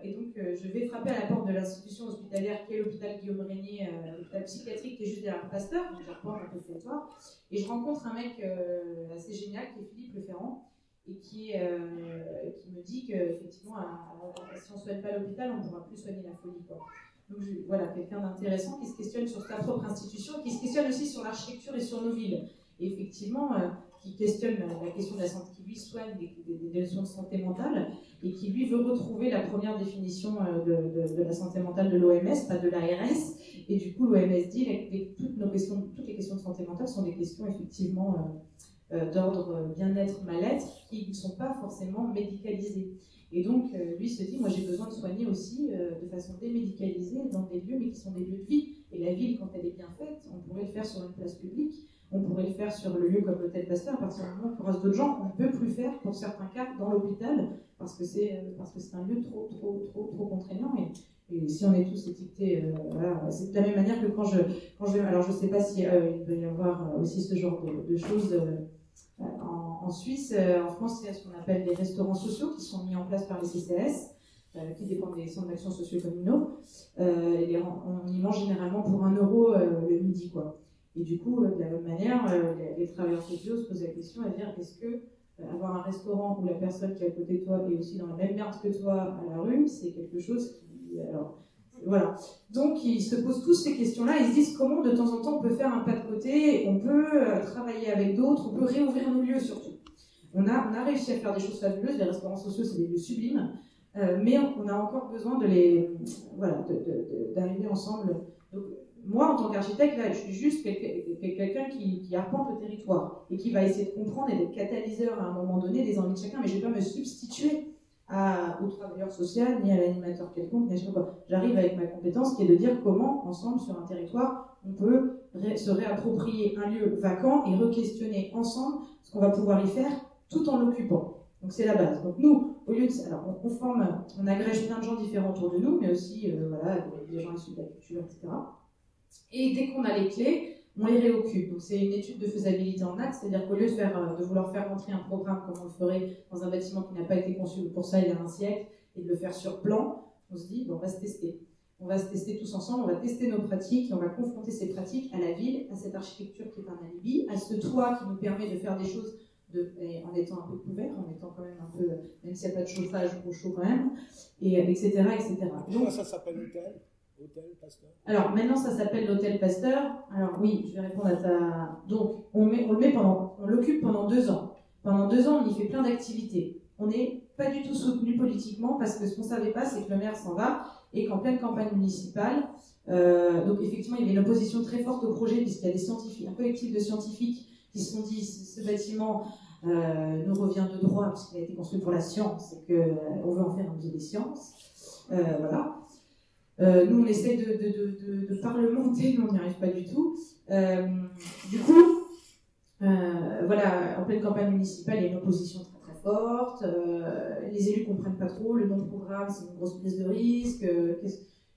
Et donc je vais frapper à la porte de l'institution hospitalière qui est l'hôpital Guillaume Régnier, l'hôpital psychiatrique qui est juste derrière Pasteur, donc je reprends un peu le territoire, et je rencontre un mec assez génial qui est Philippe Leferrand, et qui me dit qu'effectivement, si on ne soigne pas l'hôpital, on ne pourra plus soigner la folie, quoi. Donc voilà, quelqu'un d'intéressant qui se questionne sur sa propre institution, qui se questionne aussi sur l'architecture et sur nos villes. Et effectivement, qui questionne la question de la santé, qui lui soigne des notions de santé mentale, et qui lui veut retrouver la première définition de la santé mentale de l'OMS, pas de l'ARS. Et du coup, l'OMS dit que toutes les questions de santé mentale sont des questions effectivement d'ordre bien-être, mal-être, qui ne sont pas forcément médicalisées. Et donc, lui se dit, moi j'ai besoin de soigner aussi de façon démédicalisée dans des lieux, mais qui sont des lieux de vie. Et la ville, quand elle est bien faite, on pourrait le faire sur une place publique, on pourrait le faire sur le lieu comme l'hôtel Pasteur. À partir du moment où on reste d'autres gens, on ne peut plus faire, pour certains cas, dans l'hôpital, parce que c'est un lieu trop contraignant. Et si on est tous étiquetés, voilà, c'est de la même manière que quand je vais, alors je ne sais pas si il doit y avoir aussi ce genre de choses en Suisse. En France, il y a ce qu'on appelle les restaurants sociaux qui sont mis en place par les CCAS, qui dépendent des centres d'action socio-communaux. On y mange généralement pour 1 euro le midi, quoi. Et du coup, de la même manière, les travailleurs sociaux se posent la question à dire, est-ce que avoir un restaurant où la personne qui est à côté de toi est aussi dans la même merde que toi à la rue, c'est quelque chose qui... Alors, voilà. Donc, ils se posent tous ces questions-là, ils se disent comment de temps en temps on peut faire un pas de côté, on peut travailler avec d'autres, on peut réouvrir nos lieux surtout. On a réussi à faire des choses fabuleuses, les restaurants sociaux c'est des lieux sublimes, mais on a encore besoin d'arriver ensemble. Donc, moi, en tant qu'architecte, là, je suis juste quelqu'un qui arpente le territoire et qui va essayer de comprendre et d'être catalyseur à un moment donné des envies de chacun, mais je ne vais pas me substituer au travailleur social, ni à l'animateur quelconque, ni à je sais pas quoi. J'arrive avec ma compétence qui est de dire comment, ensemble, sur un territoire, on peut se réapproprier un lieu vacant et re-questionner ensemble ce qu'on va pouvoir y faire tout en l'occupant. Donc c'est la base. Donc nous, au lieu de... Alors on agrège plein de gens différents autour de nous, mais aussi des gens issus de la culture, etc. Et dès qu'on a les clés, on les réoccupe. Donc c'est une étude de faisabilité en axe, c'est-à-dire qu'au lieu de vouloir faire rentrer un programme comme on le ferait dans un bâtiment qui n'a pas été conçu pour ça il y a un siècle, et de le faire sur plan, on se dit, bon, on va se tester. On va se tester tous ensemble, on va tester nos pratiques, et on va confronter ces pratiques à la ville, à cette architecture qui est un alibi, à ce toit qui nous permet de faire des choses en étant un peu couvert, en étant quand même un peu, même s'il n'y a pas de chauffage, au chaud quand même, et etc. etc. Donc, ça s'appelle Hôtel Pasteur. Alors maintenant ça s'appelle l'Hôtel Pasteur. Alors oui, je vais répondre à ta. Donc on l'occupe pendant 2 ans. Pendant 2 ans, on y fait plein d'activités. On n'est pas du tout soutenu politiquement parce que ce qu'on ne savait pas, c'est que le maire s'en va et qu'en pleine campagne municipale, donc effectivement, il y avait une opposition très forte au projet puisqu'il y a des scientifiques, un collectif de scientifiques qui se sont dit ce bâtiment nous revient de droit puisqu'il a été construit pour la science et qu'on veut en faire un musée des sciences. Voilà. Nous, on essaie de parlementer, mais on n'y arrive pas du tout. Du coup, voilà, en pleine campagne municipale, il y a une opposition très très forte. Les élus ne comprennent pas trop. Le non-programme, c'est une grosse prise de risque.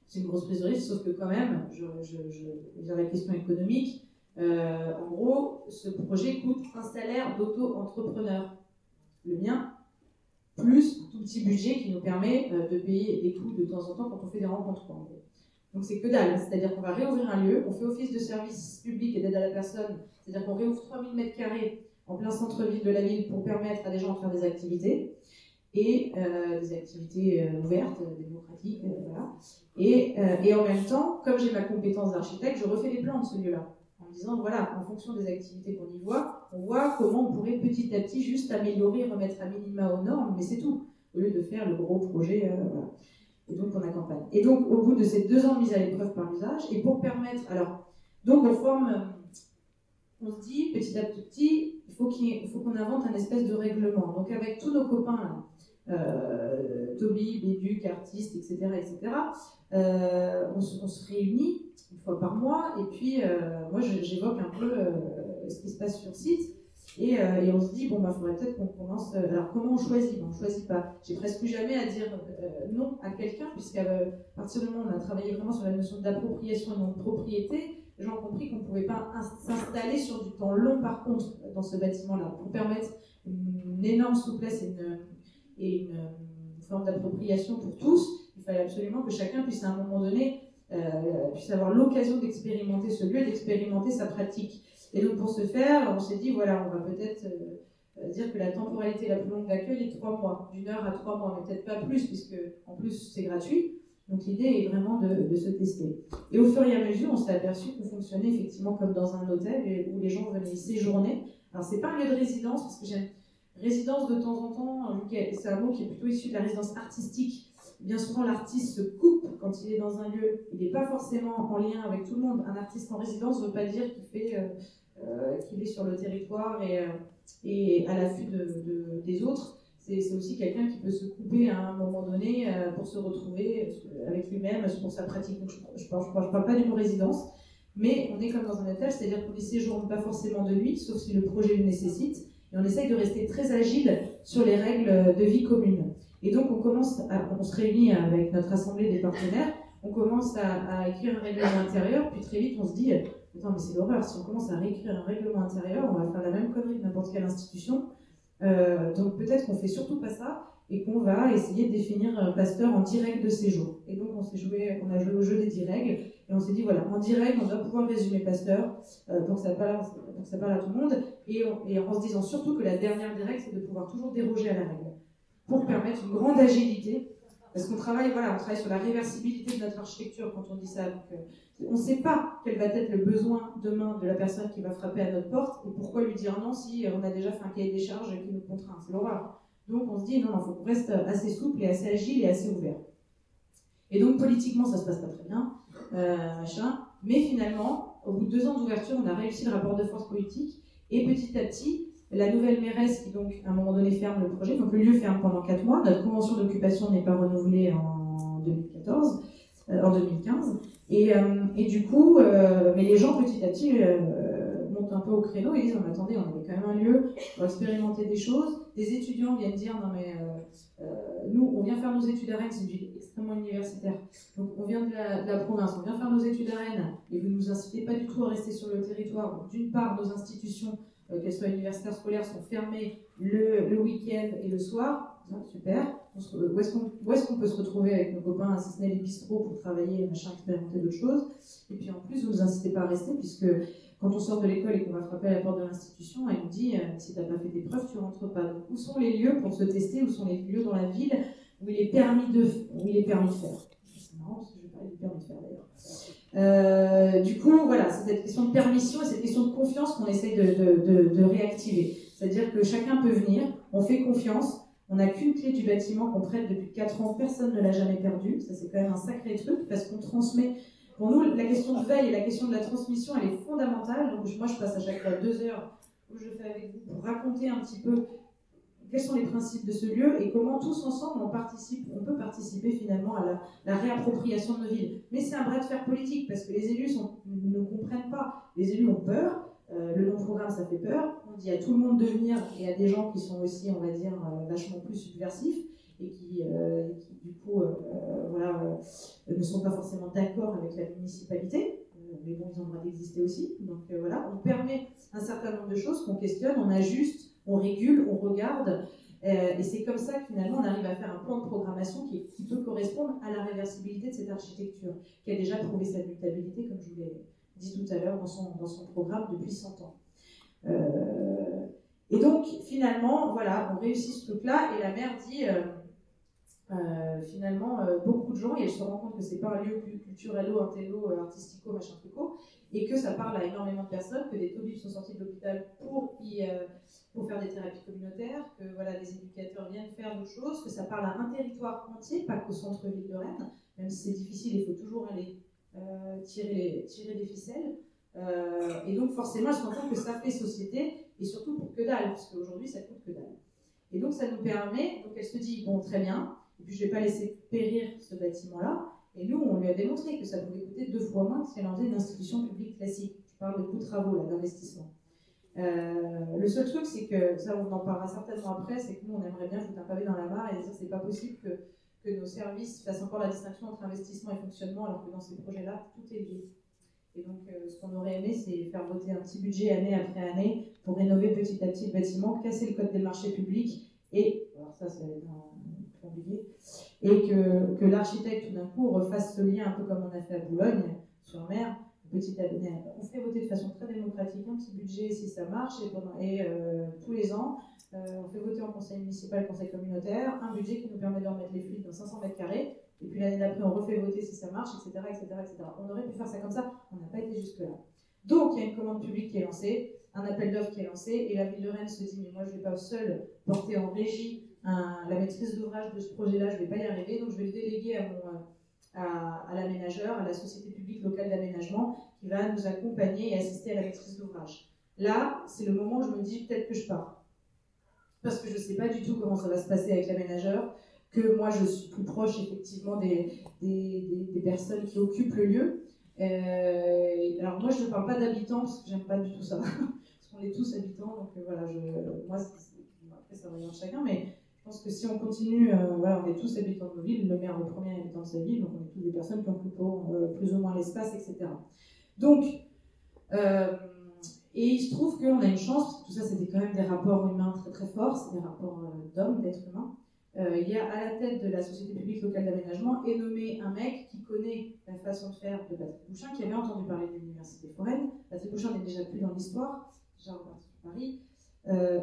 C'est une grosse prise de risque, sauf que quand même, je viens à la question économique. En gros, ce projet coûte un salaire d'auto-entrepreneur. Le mien, plus un tout petit budget qui nous permet de payer des coûts de temps en temps quand on fait des rencontres. Donc c'est que dalle, c'est-à-dire qu'on va réouvrir un lieu, on fait office de service public et d'aide à la personne, c'est-à-dire qu'on réouvre 3000 m² en plein centre-ville de la ville pour permettre à des gens de faire des activités, et des activités ouvertes, démocratiques, voilà. Et en même temps, comme j'ai ma compétence d'architecte, je refais les plans de ce lieu-là. En disant, voilà, en fonction des activités qu'on y voit, on voit comment on pourrait petit à petit juste améliorer, remettre à minima aux normes, mais c'est tout, au lieu de faire le gros projet, voilà. Et donc on accompagne. Et donc au bout de ces 2 ans de mise à l'épreuve par l'usage, et pour permettre, alors, donc on forme, on se dit petit à petit, il faut qu'on invente un espèce de règlement. Donc avec tous nos copains là, Toby, Béduc, artistes, etc., on se réunit une fois par mois, et puis moi j'évoque un peu ce qui se passe sur site, et on se dit, bon, bah, faudrait peut-être qu'on commence. Alors, comment on choisit? On ne choisit pas. J'ai presque plus jamais à dire non à quelqu'un, puisqu'à partir du moment où on a travaillé vraiment sur la notion d'appropriation et non de propriété, les gens ont compris qu'on ne pouvait pas s'installer sur du temps long, par contre, dans ce bâtiment-là, pour permettre une énorme souplesse et une forme d'appropriation pour tous. Il fallait absolument que chacun puisse, à un moment donné, puisse avoir l'occasion d'expérimenter ce lieu, d'expérimenter sa pratique. Et donc pour ce faire, on s'est dit, voilà, on va peut-être dire que la temporalité la plus longue d'accueil est 3 mois, d'1 heure à 3 mois, mais peut-être pas plus, puisque en plus c'est gratuit. Donc l'idée est vraiment de se tester. Et au fur et à mesure, on s'est aperçu qu'on fonctionnait effectivement comme dans un hôtel, où les gens venaient y séjourner. Alors c'est pas un lieu de résidence, parce que j'aime résidence de temps en temps, c'est un mot qui est plutôt issu de la résidence artistique. Bien souvent, l'artiste se coupe quand il est dans un lieu. Il n'est pas forcément en lien avec tout le monde. Un artiste en résidence ne veut pas dire qu'il est sur le territoire et à l'affût des autres. C'est aussi quelqu'un qui peut se couper à un moment donné pour se retrouver avec lui-même, pour sa pratique. Donc, je ne parle pas du mot résidence, mais on est comme dans un hôtel, c'est-à-dire qu'on ne séjourne pas forcément de nuit, sauf si le projet le nécessite. Et on essaye de rester très agile sur les règles de vie commune. Et donc, on se réunit avec notre assemblée des partenaires, on commence à écrire un règlement intérieur, puis très vite, on se dit, attends, mais c'est l'horreur, si on commence à réécrire un règlement intérieur, on va faire la même connerie que n'importe quelle institution. Donc, peut-être qu'on fait surtout pas ça, et qu'on va essayer de définir Pasteur en 10 règles de séjour. Et donc, on a joué au jeu des 10 règles, et on s'est dit, voilà, en 10 règles, on doit pouvoir résumer Pasteur, donc ça parle à tout le monde, et en se disant surtout que la dernière des règles, c'est de pouvoir toujours déroger à la règle, pour permettre une grande agilité, parce qu'on travaille sur la réversibilité de notre architecture quand on dit ça. Donc, on ne sait pas quel va être le besoin demain de la personne qui va frapper à notre porte, et pourquoi lui dire non si on a déjà fait un cahier des charges qui nous contraint. C'est l'horreur. Donc on se dit non, il faut qu'on reste assez souple et assez agile et assez ouvert. Et donc politiquement, ça se passe pas très bien, mais finalement, au bout de 2 ans d'ouverture, on a réussi le rapport de force politique, et petit à petit, la nouvelle mairesse qui donc à un moment donné ferme le projet, donc le lieu ferme pendant 4 mois, notre convention d'occupation n'est pas renouvelée en 2015, et du coup, mais les gens petit à petit m'ont montent un peu au créneau et disent « Attendez, on avait quand même un lieu pour expérimenter des choses ». Des étudiants viennent dire « Non mais nous, on vient faire nos études à Rennes, c'est une ville extrêmement universitaire. Donc on vient de la province, on vient faire nos études à Rennes et vous ne nous incitez pas du tout à rester sur le territoire. Donc d'une part, nos institutions, qu'elles soient universitaires, scolaires, sont fermées le week-end et le soir. Ah, super. Où est-ce qu'on peut se retrouver avec nos copains, si ce n'est les bistrots pour travailler, machin, expérimenter d'autres choses. Et puis en plus, vous ne nous incitez pas à rester, puisque quand on sort de l'école et qu'on va frapper à la porte de l'institution, elle nous dit si tu n'as pas fait tes preuves, tu ne rentres pas. Donc où sont les lieux pour se tester? Où sont les lieux dans la ville où il est permis de faire? C'est marrant, parce que je vais parler du permis de faire d'ailleurs. Du coup, voilà, c'est cette question de permission et cette question de confiance qu'on essaye de réactiver. C'est-à-dire que chacun peut venir, on fait confiance. On n'a qu'une clé du bâtiment qu'on prête depuis 4 ans, personne ne l'a jamais perdue. Ça, c'est quand même un sacré truc, parce qu'on transmet. Pour nous, la question de veille et la question de la transmission, elle est fondamentale. Donc, moi, je passe à chaque fois 2 heures où je fais avec vous pour raconter un petit peu quels sont les principes de ce lieu et comment tous ensemble on peut participer finalement à la réappropriation de nos villes. Mais c'est un bras de fer politique, parce que les élus ne comprennent pas. Les élus ont peur. Le non-programme, ça fait peur. On dit à tout le monde de venir et à des gens qui sont aussi, on va dire, vachement plus subversifs et qui du coup, ne sont pas forcément d'accord avec la municipalité. Mais bon, ils ont le droit d'exister aussi. Donc voilà, on permet un certain nombre de choses qu'on questionne, on ajuste, on régule, on regarde. Et c'est comme ça que finalement, on arrive à faire un plan de programmation qui peut correspondre à la réversibilité de cette architecture, qui a déjà prouvé sa mutabilité, comme je vous l'ai dit tout à l'heure dans son programme depuis 100 ans. Et donc, finalement, voilà, on réussit ce truc-là, et la maire dit, finalement, beaucoup de gens, et elle se rend compte que c'est pas un lieu culturello, intello, artistico, machin truco, et que ça parle à énormément de personnes, que des taubibs sont sortis de l'hôpital pour faire des thérapies communautaires, que voilà, des éducateurs viennent faire d'autres choses, que ça parle à un territoire entier, pas qu'au centre-ville de Rennes, même si c'est difficile, il faut toujours aller tirer des ficelles. Et donc forcément, elle se rend compte que ça fait société, et surtout pour que dalle, parce qu'aujourd'hui, ça coûte que dalle. Et donc ça nous permet, donc elle se dit, bon, très bien, et puis je ne vais pas laisser périr ce bâtiment-là, et nous, on lui a démontré que ça pouvait coûter 2 fois moins que si elle en faisait une institution publique classique. Je parle de coûts de travaux, là, d'investissement. Le seul truc, c'est que, ça on en parlera certainement après, c'est que nous, on aimerait bien foutre un pavé dans la mare et dire que c'est pas possible que nos services fassent encore la distinction entre investissement et fonctionnement, alors que dans ces projets-là, tout est lié. Et donc, ce qu'on aurait aimé, c'est faire voter un petit budget année après année pour rénover petit à petit le bâtiment, casser le code des marchés publics, et, alors ça va être compliqué, et que l'architecte, tout d'un coup, refasse ce lien un peu comme on a fait à Boulogne-sur-Mer, petit à petit. On fait voter de façon très démocratique un petit budget si ça marche, et tous les ans, on fait voter en conseil municipal, conseil communautaire, un budget qui nous permet de remettre les fluides dans 500 mètres carrés, et puis l'année d'après, on refait voter si ça marche, etc., etc., etc. On aurait pu faire ça comme ça, on n'a pas été jusque-là. Donc, il y a une commande publique qui est lancée, un appel d'offres qui est lancé, et la ville de Rennes se dit, mais moi, je ne vais pas seule porter en régie la maîtrise d'ouvrage de ce projet-là, je ne vais pas y arriver, donc je vais le déléguer à l'aménageur, à la société publique locale d'aménagement, qui va nous accompagner et assister à la maîtrise d'ouvrage. Là, c'est le moment où je me dis, peut-être que je pars. Parce que je ne sais pas du tout comment ça va se passer avec l'aménageur, que moi je suis plus proche effectivement des personnes qui occupent le lieu. Alors moi je ne parle pas d'habitants parce que j'aime pas du tout ça, parce qu'on est tous habitants, donc voilà, moi après ça regarde chacun, mais je pense que si on continue, voilà, on est tous habitants de nos villes, le maire le premier habitant de sa ville, donc on est tous des personnes qui occupent plus ou moins l'espace, etc. Donc, et il se trouve qu'on a une chance, parce que tout ça c'était quand même des rapports humains très très forts, c'est des rapports d'hommes, d'êtres humains. Il y a à la tête de la Société publique locale d'aménagement est nommé un mec qui connaît la façon de faire de Patrick Bouchin, qui avait entendu parler de l'université foraine. Patrick Bouchin n'est déjà plus dans l'histoire, déjà reparti de Paris.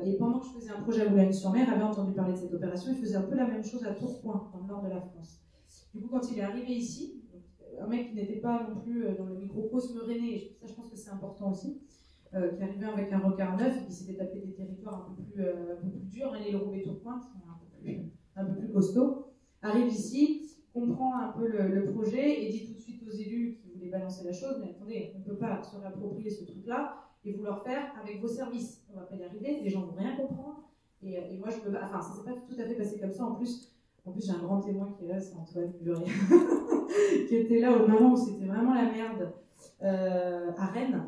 Et pendant que je faisais un projet à Boulogne-sur-Mer, avait entendu parler de cette opération. Il faisait un peu la même chose à Tourcoing, dans le nord de la France. Du coup, quand il est arrivé ici, un mec qui n'était pas non plus dans le microcosme rennais, ça je pense que c'est important aussi, qui arrivait avec un regard neuf et qui s'était tapé des territoires un peu plus durs, hein, les Roubaix-Tourcoing, qui sont un peu plus costaud, arrive ici, comprend un peu le projet et dit tout de suite aux élus qui voulaient balancer la chose, mais attendez, on ne peut pas se réapproprier ce truc-là et vouloir faire avec vos services. On ne va pas y arriver, les gens ne vont rien comprendre. Et moi, je peux pas... Enfin, ça ne s'est pas tout à fait passé comme ça. En plus j'ai un grand témoin qui est là, c'est Antoine Buré, qui était là au moment où c'était vraiment la merde à Rennes.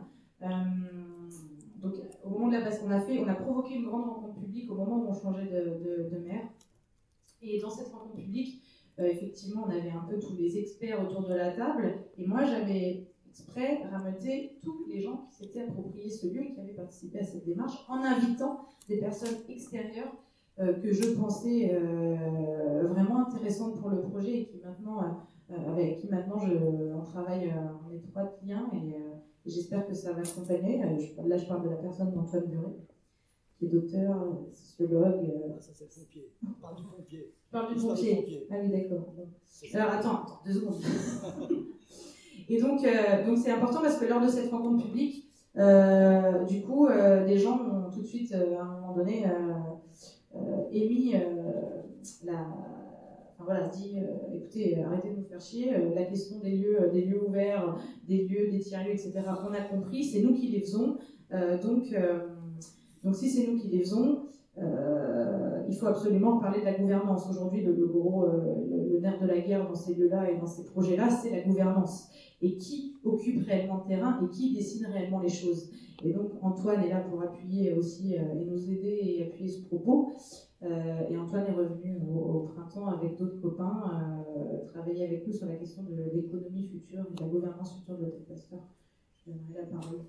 donc au moment de la passe qu'on a fait, on a provoqué une grande rencontre publique au moment où on changeait de maire. Et dans cette rencontre publique, effectivement, on avait un peu tous les experts autour de la table. Et moi, j'avais exprès rameuté tous les gens qui s'étaient appropriés ce lieu et qui avaient participé à cette démarche en invitant des personnes extérieures que je pensais vraiment intéressantes pour le projet et qui maintenant, avec qui maintenant on travaille en étroit lien et j'espère que ça va accompagner. Là, je parle de la personne d'Antoine Buret, qui est docteur, sociologue. Ça, c'est le pompier. On parle du pompier. Je parle du pompier. Ah oui, d'accord. Bon. Alors, attends, 2 secondes. Et donc c'est important parce que lors de cette rencontre publique, du coup, des gens ont tout de suite, à un moment donné, émis dit écoutez, arrêtez de nous faire chier, la question des lieux ouverts, des tiers-lieux, etc., on a compris, c'est nous qui les faisons, donc si c'est nous qui les faisons, il faut absolument parler de la gouvernance. Aujourd'hui, le nerf de la guerre dans ces lieux-là et dans ces projets-là, c'est la gouvernance. Et qui occupe réellement le terrain et qui dessine réellement les choses. Et donc Antoine est là pour appuyer aussi et nous aider et appuyer ce propos. Et Antoine est revenu au printemps avec d'autres copains travailler avec nous sur la question de l'économie future, de la gouvernance future de l'Hôtel Pasteur. Je donnerai la parole.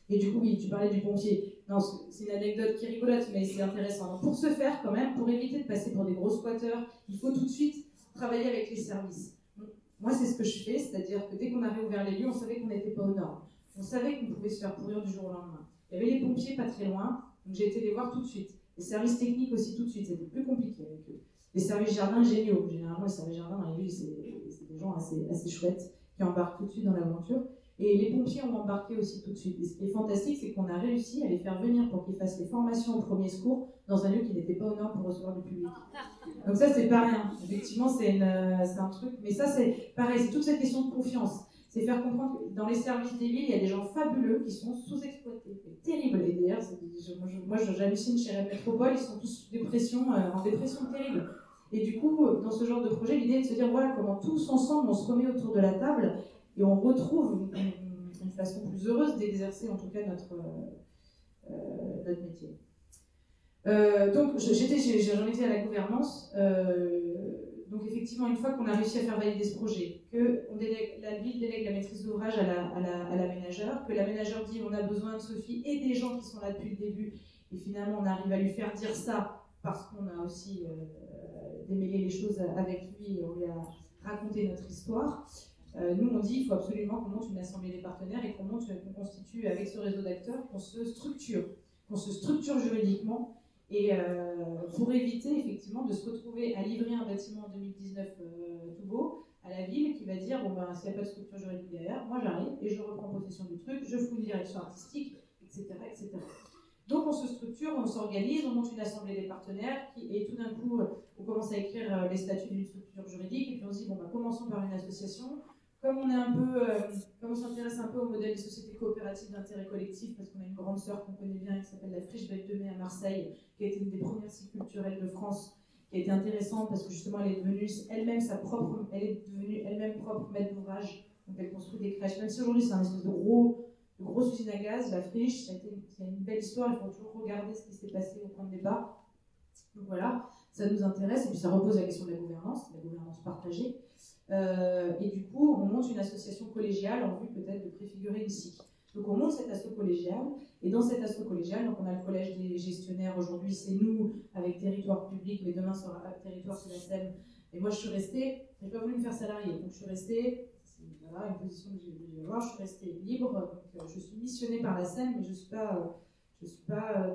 Et du coup, oui, tu parlais du pompier. Non, c'est une anecdote qui est rigolote, mais c'est intéressant. Donc, pour ce faire, quand même, pour éviter de passer pour des gros squatteurs, il faut tout de suite travailler avec les services. Moi, c'est ce que je fais, c'est-à-dire que dès qu'on a réouvert les lieux, on savait qu'on n'était pas aux normes. On savait qu'on pouvait se faire pourrir du jour au lendemain. Il y avait les pompiers pas très loin, donc j'ai été les voir tout de suite. Les services techniques aussi tout de suite, c'était plus compliqué avec eux. Les services jardins géniaux. Généralement, les services jardins dans les villes, c'est des gens assez chouettes qui embarquent tout de suite dans l'aventure. Et les pompiers ont embarqué aussi tout de suite. Et ce qui est fantastique, c'est qu'on a réussi à les faire venir pour qu'ils fassent les formations au premier secours dans un lieu qui n'était pas aux normes pour recevoir du public. Donc ça, c'est pas rien. Effectivement, c'est un truc. Mais ça, c'est pareil, c'est toute cette question de confiance. C'est faire comprendre que dans les services des villes, il y a des gens fabuleux qui sont sous-exploités. Terribles. Et d'ailleurs, moi, j'hallucine chez Red Métropole, ils sont tous en dépression terrible. Et du coup, dans ce genre de projet, l'idée est de se dire, voilà, comment tous ensemble, on se remet autour de la table et on retrouve une façon plus heureuse d'exercer en tout cas notre métier. Donc j'en étais à la gouvernance. Donc effectivement, une fois qu'on a réussi à faire valider ce projet, que la ville délègue la maîtrise d'ouvrage à l'aménageur, que l'aménageur dit on a besoin de Sophie et des gens qui sont là depuis le début, et finalement on arrive à lui faire dire ça parce qu'on a aussi démêlé les choses avec lui et on lui a raconté notre histoire. Nous, on dit qu'il faut absolument qu'on monte une assemblée des partenaires et qu'on constitue avec ce réseau d'acteurs, qu'on se structure juridiquement et pour éviter effectivement de se retrouver à livrer un bâtiment en 2019 tout beau à la ville qui va dire bon ben s'il n'y a pas de structure juridique derrière, moi j'arrive et je reprends possession du truc, je fous une direction artistique, etc., etc. Donc on se structure, on s'organise, on monte une assemblée des partenaires et tout d'un coup on commence à écrire les statuts d'une structure juridique et puis on se dit bon ben commençons par une association. Comme on s'intéresse un peu au modèle des sociétés coopératives d'intérêt collectif, parce qu'on a une grande sœur qu'on connaît bien qui s'appelle la Friche Belle de Mai à Marseille, qui a été une des premières sites culturelles de France, qui a été intéressante parce que justement elle est devenue elle-même propre maître d'ouvrage, donc elle construit des crèches. Même si aujourd'hui c'est un espèce de grosse usine à gaz, la Friche, c'est une belle histoire, il faut toujours regarder ce qui s'est passé au point de départ. Donc voilà, ça nous intéresse, et puis ça repose la question de la gouvernance partagée. Et du coup, on monte une association collégiale en vue peut-être de préfigurer une SIC. Donc on monte cette asso collégiale, et dans cette asso collégiale, donc on a le collège des gestionnaires, aujourd'hui c'est nous avec territoire public, mais demain sera territoire sur la SEM. Et moi je suis restée, j'ai pas voulu me faire salarié, donc je suis restée, voilà une position que j'ai voulu avoir, je suis restée libre, donc je suis missionnée par la SEM, mais je suis pas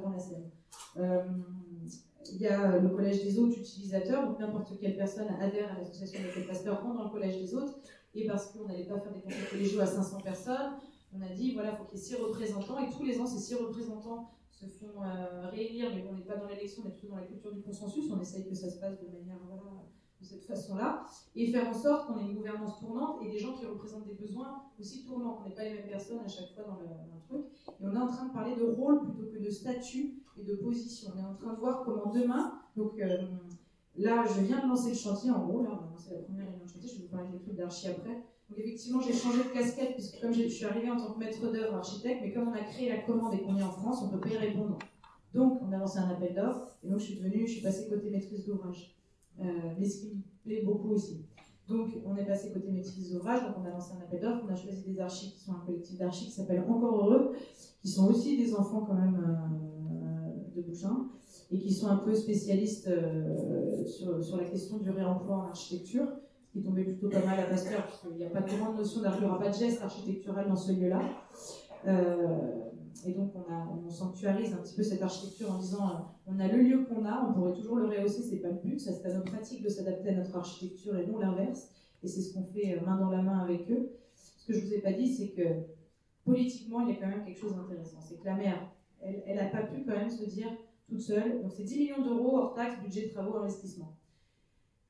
dans la SEM. Il y a le collège des autres utilisateurs, donc n'importe quelle personne adhère à l'association des Hôtel Pasteur, rentre dans le collège des autres, et parce qu'on n'allait pas faire des conseils collégiaux à 500 personnes, on a dit voilà, il faut qu'il y ait 6 représentants, et tous les ans, ces 6 représentants se font réélire, mais on n'est pas dans l'élection, on est plutôt dans la culture du consensus, on essaye que ça se passe de manière, de cette façon-là, et faire en sorte qu'on ait une gouvernance tournante et des gens qui représentent des besoins aussi tournants, qu'on n'ait pas les mêmes personnes à chaque fois dans le truc. Et on est en train de parler de rôle plutôt que de statut et de position. On est en train de voir comment demain, donc là, je viens de lancer le chantier, en gros, là, on a lancé la première réunion de chantier, je vais vous parler des trucs d'archi après. Donc effectivement, j'ai changé de casquette, puisque comme je suis arrivée en tant que maître d'œuvre architecte, mais comme on a créé la commande et qu'on est en France, on ne peut pas y répondre. Donc, on a lancé un appel d'offres, et donc je suis passée côté maîtrise d'ouvrage. Mais ce qui me plaît beaucoup aussi. Donc, on est passé côté maîtrise d'ouvrage, donc on a lancé un appel d'offres, on a choisi des archis qui sont un collectif d'archis qui s'appelle Encore Heureux, qui sont aussi des enfants quand même de Bouchain, et qui sont un peu spécialistes sur la question du réemploi en architecture, ce qui tombait plutôt pas mal à Pasteur, parce qu'il n'y a pas de grande notion il n'y aura pas de geste architectural dans ce lieu-là. Et donc on sanctuarise un petit peu cette architecture en disant on a le lieu qu'on a, on pourrait toujours le rehausser, c'est pas le but, ça c'est à nos pratiques de s'adapter à notre architecture et non l'inverse, et c'est ce qu'on fait main dans la main avec eux. Ce que je vous ai pas dit, c'est que politiquement il y a quand même quelque chose d'intéressant, c'est que la maire, elle a pas pu quand même se dire toute seule, donc c'est 10 millions d'euros hors taxe, budget de travaux, investissement.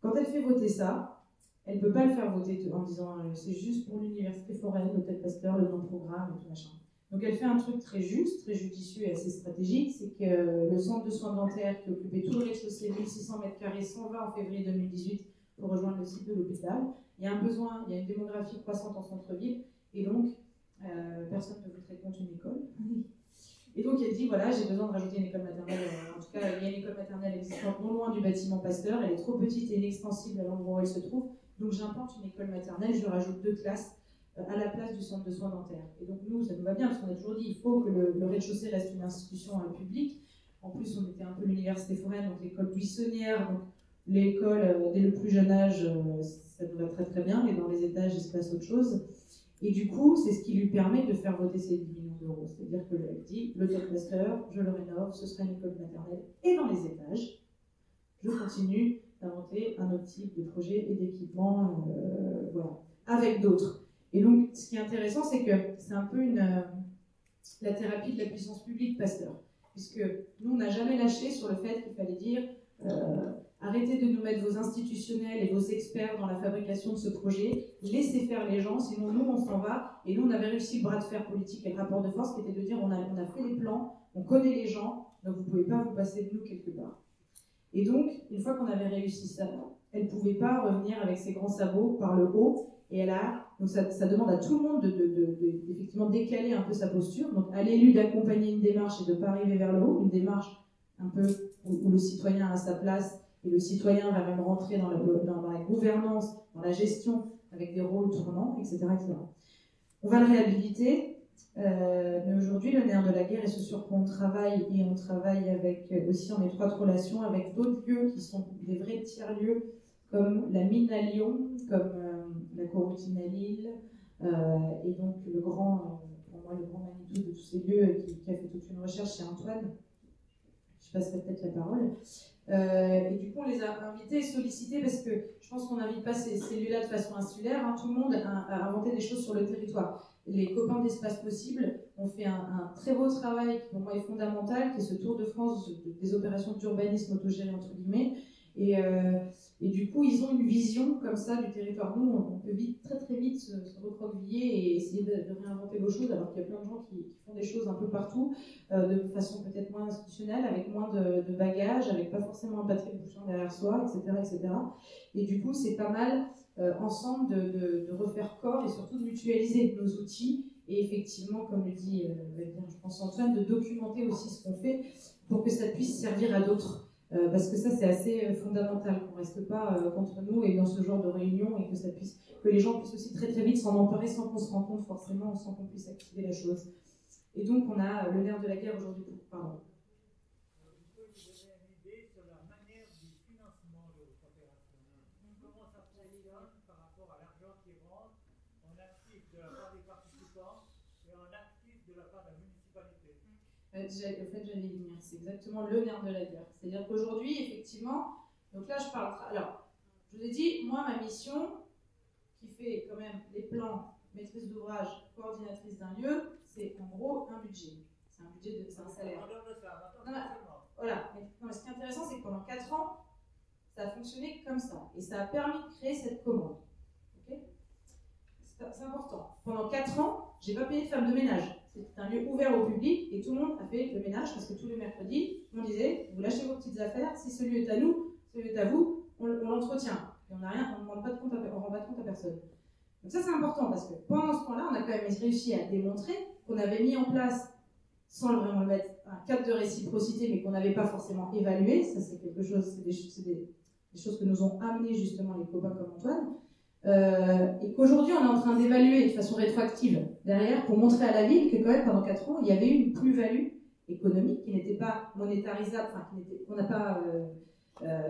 Quand elle fait voter ça, elle peut pas le faire voter en disant c'est juste pour l'université foraine, l'hôtel Pasteur, le non-programme et tout machin. Donc elle fait un truc très juste, très judicieux et assez stratégique, c'est que le centre de soins dentaires qui occupait tout le rez-de-chaussée, 1600 m², s'en va en février 2018 pour rejoindre le site de l'hôpital. Il y a un besoin, il y a une démographie croissante en centre-ville, et donc personne ne voudrait contre une école. Et donc elle dit voilà, j'ai besoin de rajouter une école maternelle, en tout cas il y a une école maternelle existante non loin du bâtiment Pasteur, elle est trop petite et inextensible à l'endroit où elle se trouve, donc j'implante une école maternelle, je rajoute 2 classes à la place du centre de soins dentaires. Et donc nous, ça nous va bien, parce qu'on a toujours dit il faut que le rez-de-chaussée reste une institution publique. En plus, on était un peu l'université foraine, donc l'école buissonnière, donc l'école dès le plus jeune âge, ça nous va très très bien, mais dans les étages, il se passe autre chose. Et du coup, c'est ce qui lui permet de faire voter ces 10 millions d'euros. C'est-à-dire qu'elle dit, l'hôtel Pasteur, je le rénove, ce sera une école maternelle. Et dans les étages, je continue d'inventer un autre type de projet et d'équipement, voilà, avec d'autres. Et donc, ce qui est intéressant, c'est que c'est un peu la thérapie de la puissance publique Pasteur. Puisque nous, on n'a jamais lâché sur le fait qu'il fallait dire arrêtez de nous mettre vos institutionnels et vos experts dans la fabrication de ce projet, laissez faire les gens, sinon nous, on s'en va. Et nous, on avait réussi le bras de fer politique et le rapport de force qui était de dire on a fait les plans, on connaît les gens, donc vous ne pouvez pas vous passer de nous quelque part. Et donc, une fois qu'on avait réussi ça, elle ne pouvait pas revenir avec ses grands sabots par le haut. Et donc ça demande à tout le monde d'effectivement décaler un peu sa posture. Donc à l'élu d'accompagner une démarche et de ne pas arriver vers le haut, une démarche un peu où le citoyen a sa place et le citoyen va même rentrer dans la gouvernance, dans la gestion avec des rôles tournants, etc. etc. On va le réhabiliter, mais aujourd'hui le nerf de la guerre est ce sur quoi on travaille, et on travaille avec, aussi en étroite relation avec d'autres lieux qui sont des vrais tiers-lieux comme la mine à Lyon, comme la coroutine à Lille, et donc pour moi, le grand Manitou de tous ces lieux qui a fait toute une recherche, c'est Antoine. Je passerai peut-être la parole. Et du coup, on les a invités et sollicités parce que je pense qu'on n'invite pas ces lieux-là de façon insulaire. Hein. Tout le monde a inventé des choses sur le territoire. Les copains d'Espace Possible ont fait un très beau travail qui pour moi est fondamental, qui est ce tour de France des opérations d'urbanisme autogéré entre guillemets. Et du coup, ils ont une vision comme ça du territoire. Nous, on peut très très vite se recroqueviller et essayer de réinventer l'eau chaude, alors qu'il y a plein de gens qui font des choses un peu partout, de façon peut-être moins institutionnelle, avec moins de bagages, avec pas forcément un Patrick Bouchain derrière soi, etc., etc. Et du coup, c'est pas mal ensemble de refaire corps et surtout de mutualiser nos outils. Et effectivement, comme le dit, je pense Antoine, de documenter aussi ce qu'on fait pour que ça puisse servir à d'autres. Parce que ça c'est assez fondamental, qu'on ne reste pas contre nous et dans ce genre de réunion, et que les gens puissent aussi très très vite s'en emparer sans qu'on se rende compte forcément, sans qu'on puisse activer la chose. Et donc on a le nerf de la guerre aujourd'hui. Pardon. Vous pouvez vous donner une idée sur la manière du financement de votre opération? Comment ça fonctionne par rapport à l'argent qui rentre en actif de la part des participants et en actif de la part de la municipalité? En fait, j'allais y venir. C'est exactement le nerf de la guerre. C'est-à-dire qu'aujourd'hui, effectivement, donc là, je parle. Alors, je vous ai dit, moi, ma mission, qui fait quand même les plans, maîtrise d'ouvrage, coordinatrice d'un lieu, c'est en gros un budget. C'est un salaire. Voilà. Mais ce qui est intéressant, c'est que pendant 4 ans, ça a fonctionné comme ça. Et ça a permis de créer cette commande. Okay, c'est important. Pendant 4 ans, je n'ai pas payé de femme de ménage. C'était un lieu ouvert au public et tout le monde a fait le ménage parce que tous les mercredis, on disait, vous lâchez vos petites affaires, si ce lieu est à nous, ce lieu est à vous, on l'entretient. Et on ne rend pas de compte à personne. Donc ça, c'est important parce que pendant ce temps-là, on a quand même réussi à démontrer qu'on avait mis en place, sans vraiment le mettre, un cadre de réciprocité, mais qu'on n'avait pas forcément évalué. Ça, c'est quelque chose, c'est des choses que nous ont amené justement les copains comme Antoine. Et qu'aujourd'hui, on est en train d'évaluer de façon rétroactive derrière pour montrer à la ville que quand même, pendant 4 ans, il y avait eu une plus-value économique qui n'était pas monétarisable, enfin, qu'on n'a pas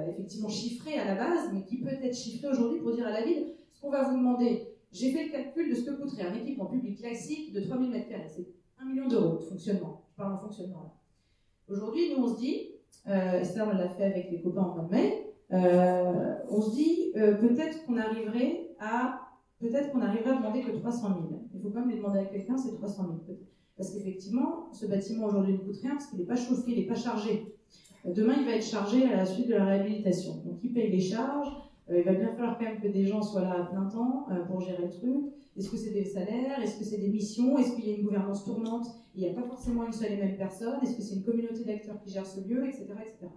effectivement chiffré à la base, mais qui peut être chiffré aujourd'hui pour dire à la ville ce qu'on va vous demander. J'ai fait le calcul de ce que coûterait un équipement public classique de 3000 m². C'est 1 million d'euros de fonctionnement. Je parle en fonctionnement là. Aujourd'hui, nous on se dit, et ça on l'a fait avec les copains en mois de mai, on se dit peut-être qu'on arriverait à demander que 300 000. Il faut quand même les demander à quelqu'un, c'est 300 000 peut-être. Parce qu'effectivement, ce bâtiment aujourd'hui ne coûte rien parce qu'il n'est pas chauffé, il n'est pas chargé. Demain, il va être chargé à la suite de la réhabilitation. Donc, il paye les charges. Il va bien falloir quand même que des gens soient là à plein temps pour gérer le truc. Est-ce que c'est des salaires? Est-ce que c'est des missions? Est-ce qu'il y a une gouvernance tournante? Il n'y a pas forcément une seule et même personne. Est-ce que c'est une communauté d'acteurs qui gère ce lieu, etc., etc.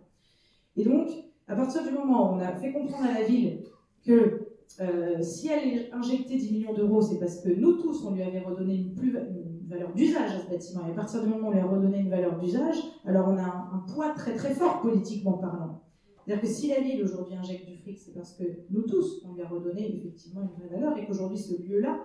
Et donc, à partir du moment où on a fait comprendre à la ville que si elle injectait 10 millions d'euros, c'est parce que nous tous, on lui avait redonné une valeur d'usage à ce bâtiment. Et à partir du moment où on lui a redonné une valeur d'usage, alors on a un poids très très fort politiquement parlant. C'est-à-dire que si la ville aujourd'hui injecte du fric, c'est parce que nous tous, on lui a redonné effectivement une vraie valeur et qu'aujourd'hui ce lieu-là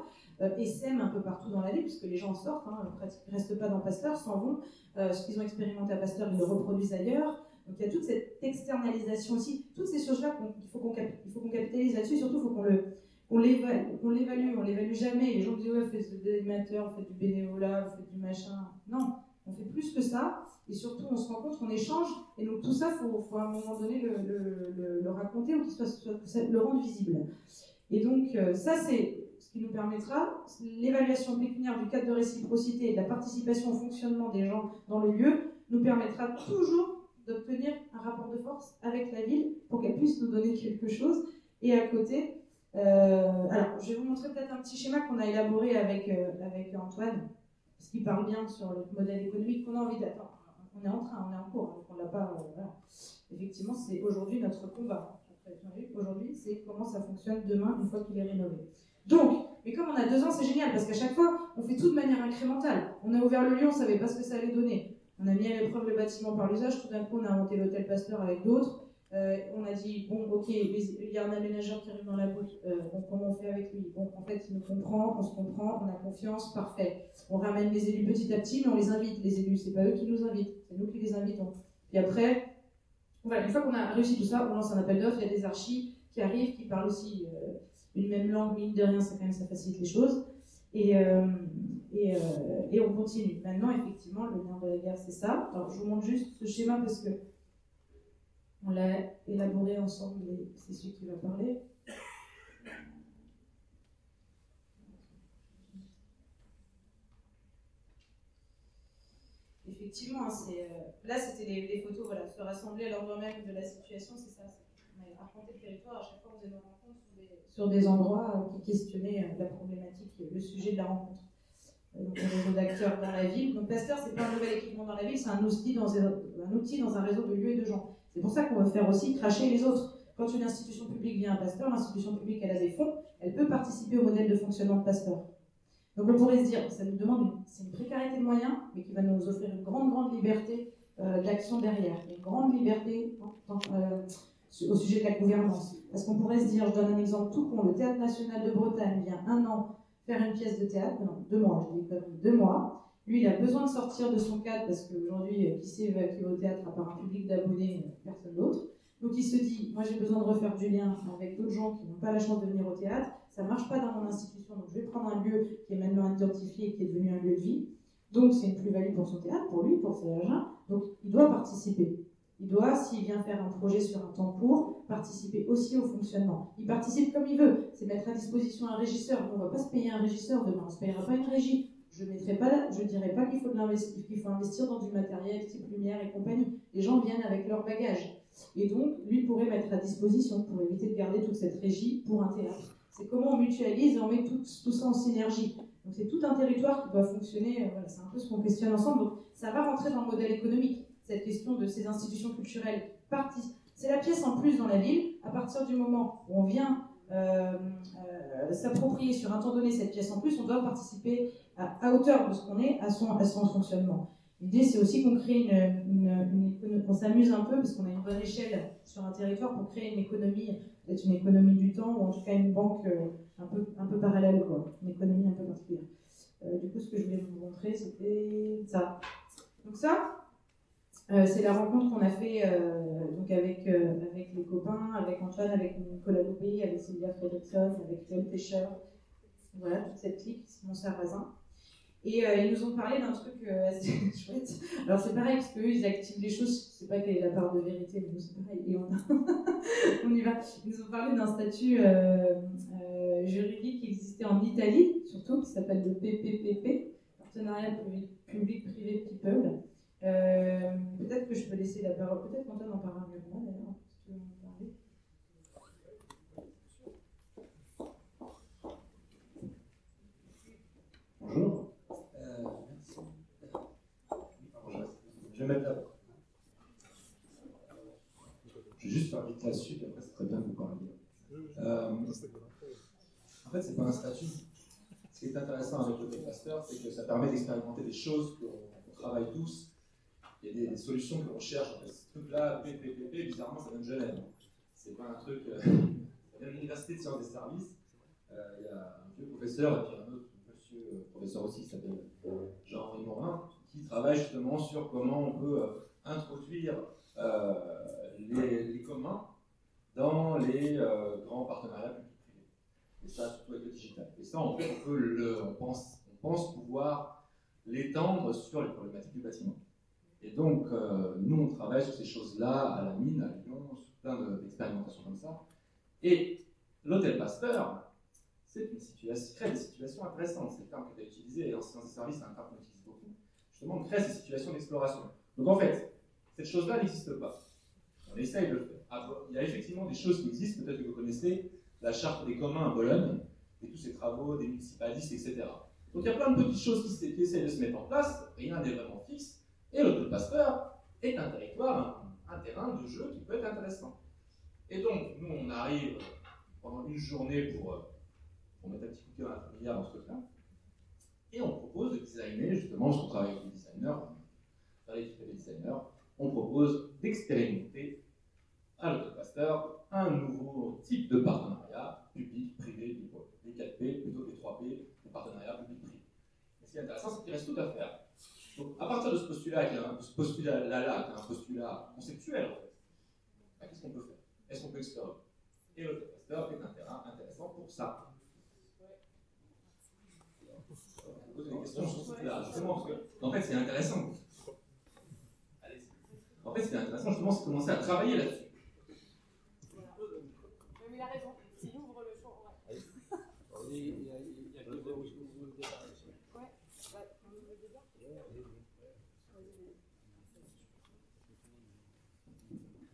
essaime un peu partout dans la ville, puisque les gens sortent, ils ne restent pas dans Pasteur, s'en vont. Ce qu'ils ont expérimenté à Pasteur, ils le reproduisent ailleurs. Donc il y a toute cette externalisation aussi, toutes ces choses-là qu'il faut qu'on capitalise là-dessus, surtout il faut qu'on l'évalue, on l'évalue jamais. Les gens disent ouais, vous faites des animateurs, vous faites du bénévolat, vous faites du machin. Non, on fait plus que ça. Et surtout, on se rencontre, on échange, et donc tout ça, il faut à un moment donné le raconter ou le rendre visible. Et donc, ça, c'est ce qui nous permettra, l'évaluation pécuniaire du cadre de réciprocité et de la participation au fonctionnement des gens dans le lieu, nous permettra toujours d'obtenir un rapport de force avec la ville pour qu'elle puisse nous donner quelque chose. Et à côté, alors, je vais vous montrer peut-être un petit schéma qu'on a élaboré avec Antoine, parce qu'il parle bien sur le modèle économique qu'on a envie d'attendre. On est en cours, donc on l'a pas. Voilà. Effectivement, c'est aujourd'hui notre combat. Aujourd'hui, c'est comment ça fonctionne demain, une fois qu'il est rénové. Donc, mais comme on a 2 ans, c'est génial, parce qu'à chaque fois, on fait tout de manière incrémentale. On a ouvert le lieu, on ne savait pas ce que ça allait donner. On a mis à l'épreuve le bâtiment par l'usage, tout d'un coup, on a monté l'hôtel Pasteur avec d'autres. On a dit, bon, ok, il y a un aménageur qui arrive dans la boucle, bon, comment on fait avec lui? Bon, en fait, il nous comprend, on se comprend, on a confiance, parfait. On ramène les élus petit à petit, mais on les invite, les élus, c'est pas eux qui nous invitent, c'est nous qui les invitons. Puis après, voilà, une fois qu'on a réussi tout ça, on lance un appel d'offres, il y a des archis qui arrivent, qui parlent aussi une même langue, mine de rien, ça, quand même, ça facilite les choses. Et on continue. Maintenant, effectivement, le nerf de la guerre, c'est ça. Alors, je vous montre juste ce schéma parce que on l'a élaboré ensemble et c'est celui qui va parler. Effectivement, là c'était les photos, voilà, se rassembler à l'endroit même de la situation, c'est ça. On a arpenté le territoire, à chaque fois on faisait nos rencontres sur des endroits qui questionnaient la problématique, le sujet de la rencontre. Donc un réseau d'acteurs dans la ville. Donc Pasteur, c'est pas un nouvel équipement dans la ville, c'est un outil dans un réseau de lieux et de gens. C'est pour ça qu'on veut faire aussi cracher les autres. Quand une institution publique vient à Pasteur, l'institution publique elle a des fonds, elle peut participer au modèle de fonctionnement de Pasteur. Donc on pourrait se dire, ça nous demande c'est une précarité de moyens, mais qui va nous offrir une grande liberté d'action derrière, une grande liberté au sujet de la gouvernance. Parce qu'on pourrait se dire, je donne un exemple tout con, le Théâtre National de Bretagne vient 1 an faire une pièce de théâtre, non, 2 mois, je dis comme 2 mois. Lui, il a besoin de sortir de son cadre parce qu'aujourd'hui, qui s'est évacué au théâtre à part un public d'abonnés, personne d'autre. Donc il se dit, moi j'ai besoin de refaire du lien avec d'autres gens qui n'ont pas la chance de venir au théâtre, ça ne marche pas dans mon institution, donc je vais prendre un lieu qui est maintenant identifié et qui est devenu un lieu de vie. Donc c'est une plus-value pour son théâtre, pour lui, pour ses agents. Donc il doit participer. Il doit, s'il vient faire un projet sur un temps court, participer aussi au fonctionnement. Il participe comme il veut, c'est mettre à disposition un régisseur. On ne va pas se payer un régisseur demain, on ne se payera pas une régie. Je ne dirais pas qu'il faut investir dans du matériel type lumière et compagnie. Les gens viennent avec leur bagage. Et donc, lui pourrait mettre à disposition pour éviter de garder toute cette régie pour un théâtre. C'est comment on mutualise et on met tout ça en synergie. Donc c'est tout un territoire qui doit fonctionner, voilà, c'est un peu ce qu'on questionne ensemble. Donc ça va rentrer dans le modèle économique, cette question de ces institutions culturelles. C'est la pièce en plus dans la ville. à partir du moment où on vient s'approprier sur un temps donné cette pièce en plus, on doit participer à hauteur de ce qu'on est à son fonctionnement. L'idée, c'est aussi qu'on crée qu'on s'amuse un peu, parce qu'on a une bonne échelle sur un territoire pour créer une économie, peut-être une économie du temps, ou en tout cas une banque un peu parallèle, quoi, une économie un peu particulière. Du coup, ce que je voulais vous montrer, c'était ça. Donc ça, c'est la rencontre qu'on a fait donc avec les copains, avec Antoine, avec Nicolas Loupé, avec Sylvia Fredrickson, avec Joël Pêcheur, voilà, toute cette clique, Simon Sarrazin. Et ils nous ont parlé d'un truc assez chouette. Alors c'est pareil, parce qu'eux, ils activent les choses, je sais pas quelle est la part de vérité, mais nous c'est pareil, et on y va. Ils nous ont parlé d'un statut juridique qui existait en Italie, surtout, qui s'appelle le PPPP, Partenariat Public-Privé People. Peut-être que je peux laisser la parole, peut-être qu'Antoine en parlera mieux que moi d'ailleurs, si tu veux en parler. Bonjour. Je vais mettre d'abord. Je vais juste faire vite là-dessus, puis après c'est très bien que vous parliez. En fait, c'est pas un statut. Ce qui est intéressant avec le Pasteur, c'est que ça permet d'expérimenter des choses qu'on travaille tous. Il y a des solutions que l'on cherche. En fait, ce truc-là, PPPP, bizarrement, ça vient de Genève. C'est pas un truc. Ça vient de l'Université de sciences des services. Il y a un vieux professeur et puis un autre monsieur professeur aussi qui s'appelle Jean-Henri Morin, qui travaille justement sur comment on peut introduire les communs dans les grands partenariats publics-privés. Et ça, surtout avec le digital. Et ça, en fait, on pense pouvoir l'étendre sur les problématiques du bâtiment. Et donc, nous, on travaille sur ces choses-là à la mine, à Lyon, sur plein d'expérimentations comme ça. Et l'hôtel Pasteur, c'est crée des situations intéressantes. C'est le terme que tu as utilisé, et en sciences des services, c'est un terme qu'on utilise beaucoup. Justement, on crée ces situations d'exploration. Donc en fait, cette chose-là n'existe pas. On essaye de le faire. Il y a effectivement des choses qui existent, peut-être que vous connaissez la charte des communs à Bologne, et tous ces travaux des municipalistes, etc. Donc il y a plein de petites choses qui essayent de se mettre en place, rien n'est vraiment fixe, et l'hôtel Pasteur est un territoire, un terrain de jeu qui peut être intéressant. Et donc, nous, on arrive pendant une journée pour mettre un petit coup de cœur à un milliard dans ce truc-là, et on propose de designer, justement, parce qu'on travaille avec des designers, des designers, on propose d'expérimenter à l'hôtel Pasteur un nouveau type de partenariat public-privé, les 4P plutôt que les 3P, les partenariats public-privé. Et ce qui est intéressant, c'est qu'il reste tout à faire. Donc, à partir de ce postulat-là, qui est un postulat conceptuel, en fait, qu'est-ce qu'on peut faire? Est-ce qu'on peut explorer? Et l'hôtel Pasteur est un terrain intéressant pour ça. Je pose des questions sur ce truc-là, justement, parce que, en fait, c'est intéressant. Allez-y. En fait, ce qui est intéressant, justement, c'est de commencer à travailler là-dessus. Mais il a raison, s'il ouvre le champ. Ouais. Il y a que vous le débat aussi. Ouais, on ouvre le débat.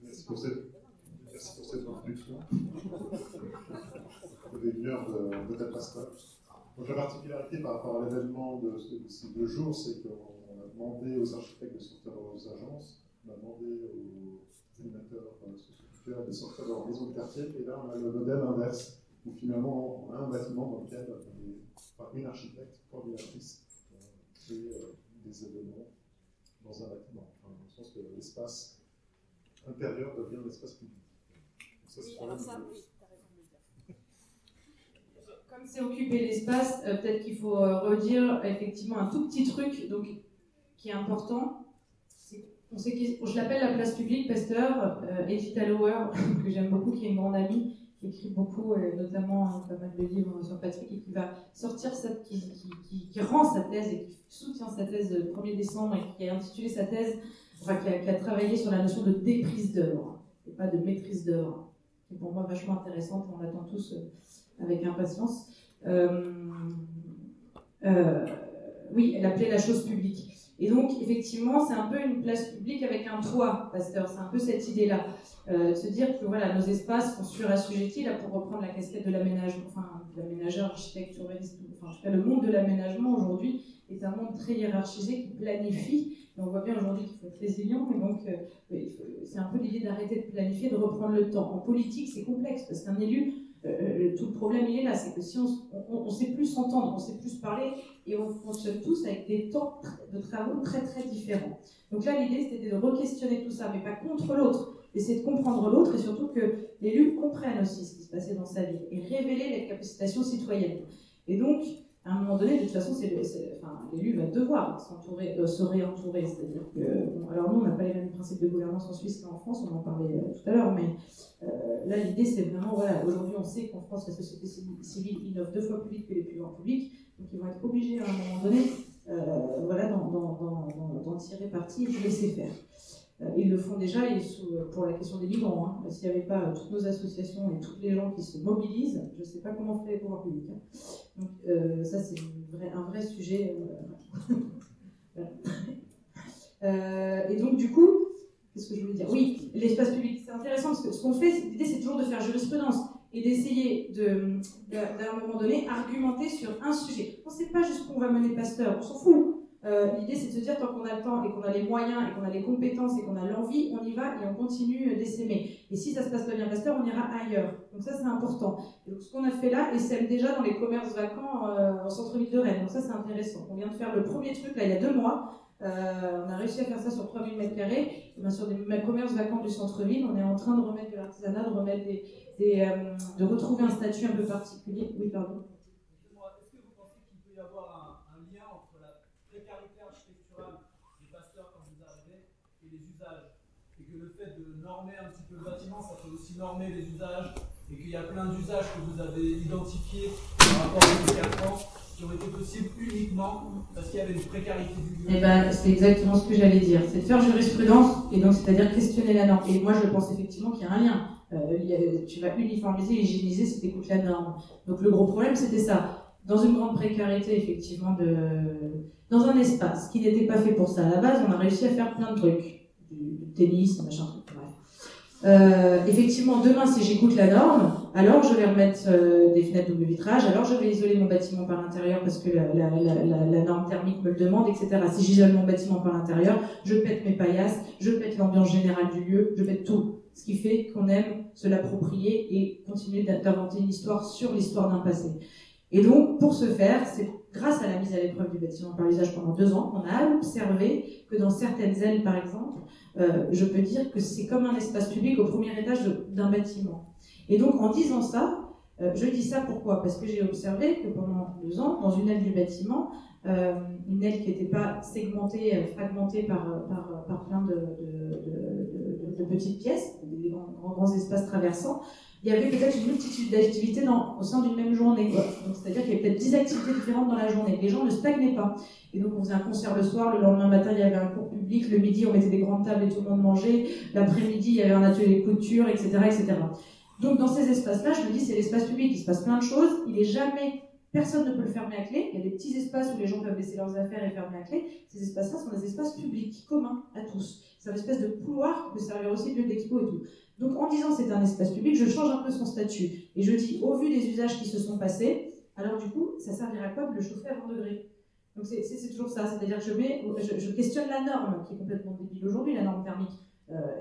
Merci pour cette introduction. Des lueurs de l'hôtel Pasteur. Donc la particularité par rapport à l'événement de ces 2 jours, c'est qu'on a demandé aux architectes de sortir de leurs agences, on a demandé aux animateurs socioculturels de sortir de leur maison de quartier, et là on a le modèle inverse, où finalement on a un bâtiment dans lequel une architecte coordinatrice crée des événements dans un bâtiment, enfin, dans le sens que l'espace intérieur devient l'espace public. Ça, Oui, alors ça, oui, t'as raison de le dire. Comme c'est occuper l'espace, peut-être qu'il faut redire effectivement un tout petit truc donc, qui est important. Je l'appelle la place publique, Pasteur. Edith Hallauer, que j'aime beaucoup, qui est une grande amie, qui écrit beaucoup, notamment pas mal de livres sur Patrick, et qui va sortir, qui rend sa thèse et qui soutient sa thèse le 1er décembre, et qui a intitulé sa thèse, enfin qui a travaillé sur la notion de déprise d'œuvre, et pas de maîtrise d'œuvre, qui est pour moi vachement intéressante, on l'attend tous avec impatience. Oui, elle appelait la chose publique. Et donc, effectivement, c'est un peu une place publique avec un toit, Pasteur. C'est un peu cette idée-là. De se dire que voilà, nos espaces sont surassujettis, là, pour reprendre la casquette de l'aménagement, enfin, de l'aménageur, architecte, urbaniste, enfin, en tout cas, le monde de l'aménagement aujourd'hui est un monde très hiérarchisé qui planifie. Et on voit bien aujourd'hui qu'il faut être résilient, et donc c'est un peu l'idée d'arrêter de planifier, de reprendre le temps. En politique, c'est complexe, parce qu'un élu, tout le problème il est là, c'est que si on sait plus s'entendre, on sait plus parler, et on fonctionne tous avec des temps de travaux très très différents. Donc là, l'idée c'était de re-questionner tout ça, mais pas contre l'autre, essayer de comprendre l'autre, et surtout que l'élu comprenne aussi ce qui se passait dans sa vie, et révéler les capacités citoyennes. Et donc, à un moment donné, de toute façon, l'élu va devoir se réentourer. C'est-à-dire que, bon, alors nous, on n'a pas les mêmes principes de gouvernance en Suisse qu'en France, on en parlait tout à l'heure, mais là, l'idée, c'est vraiment, voilà, aujourd'hui, on sait qu'en France, la société civile innove 2 fois plus vite que les pouvoirs publics, donc ils vont être obligés, à un moment donné, voilà, d'en tirer parti et de laisser faire. Ils le font déjà pour la question des migrants. Hein. S'il n'y avait pas toutes nos associations et tous les gens qui se mobilisent, je ne sais pas comment ferait les pouvoirs publics. Hein. Donc ça, c'est un vrai sujet. Et donc, du coup, qu'est-ce que je voulais dire ? Oui, l'espace public, c'est intéressant parce que ce qu'on fait, l'idée, c'est toujours de faire jurisprudence et d'essayer, d'un moment donné, argumenter sur un sujet. On ne sait pas jusqu'où on va mener Pasteur, on s'en fout. L'idée, c'est de se dire, tant qu'on a le temps et qu'on a les moyens et qu'on a les compétences et qu'on a l'envie, on y va et on continue d'essaimer. Et si ça se passe pas bien Pasteur, on ira ailleurs. Donc ça, c'est important. Et donc ce qu'on a fait là essaime déjà dans les commerces vacants en centre-ville de Rennes. Donc ça, c'est intéressant. On vient de faire le premier truc là il y a 2 mois. On a réussi à faire ça sur 3000 m². Et bien sur des commerces vacants du centre-ville, on est en train de remettre de l'artisanat, de remettre de retrouver un statut un peu particulier. Oui, pardon. Est-ce que vous pensez qu'il peut y avoir un lien entre la précarité architecturale des pasteurs quand vous arrivez et les usages, et que le fait de normer un petit peu le bâtiment, ça peut aussi normer les usages, et qu'il y a plein d'usages que vous avez identifiés par rapport aux 4 ans qui ont été possibles uniquement parce qu'il y avait une précarité du lieu. Eh ben, c'est exactement ce que j'allais dire, c'est de faire jurisprudence, et donc c'est-à-dire questionner la norme. Et moi, je pense effectivement qu'il y a un lien. Tu vas uniformiser, hygiéniser si tu écoutes la norme. Donc le gros problème, c'était ça. Dans une grande précarité, effectivement, dans un espace qui n'était pas fait pour ça. À la base, on a réussi à faire plein de trucs. Du tennis, machin, truc, bref. Effectivement, demain, si j'écoute la norme, alors je vais remettre des fenêtres double vitrage, alors je vais isoler mon bâtiment par l'intérieur parce que la norme thermique me le demande, etc. Si j'isole mon bâtiment par l'intérieur, je pète mes paillasses, je pète l'ambiance générale du lieu, je pète tout. Ce qui fait qu'on aime se l'approprier et continuer d'inventer une histoire sur l'histoire d'un passé. Et donc, pour ce faire, c'est grâce à la mise à l'épreuve du bâtiment par l'usage pendant 2 ans qu'on a observé que dans certaines ailes, par exemple, je peux dire que c'est comme un espace public au premier étage d'un bâtiment. Et donc, en disant ça, je dis ça pourquoi ? Parce que j'ai observé que pendant 2 ans, dans une aile du bâtiment, une aile qui n'était pas segmentée, fragmentée par plein de petites pièces, des grands espaces traversants, il y avait peut-être une multitude d'activités au sein d'une même journée. Donc, c'est-à-dire qu'il y avait peut-être 10 activités différentes dans la journée. Les gens ne stagnaient pas. Et donc, on faisait un concert le soir, le lendemain matin, il y avait un cours public, le midi, on mettait des grandes tables et tout le monde mangeait, l'après-midi, il y avait un atelier de couture, etc., etc. Donc, dans ces espaces-là, je me dis, c'est l'espace public, il se passe plein de choses, personne ne peut le fermer à clé. Il y a des petits espaces où les gens peuvent laisser leurs affaires et fermer à clé. Ces espaces-là sont des espaces publics, communs à tous. C'est une espèce de couloir qui peut servir aussi de lieu d'expo et tout. Donc en disant c'est un espace public, je change un peu son statut. Et je dis, au vu des usages qui se sont passés, alors du coup, ça servira à quoi de le chauffer à 20 degrés ? Donc c'est toujours ça, c'est-à-dire que je questionne la norme, qui est complètement débile aujourd'hui, la norme thermique.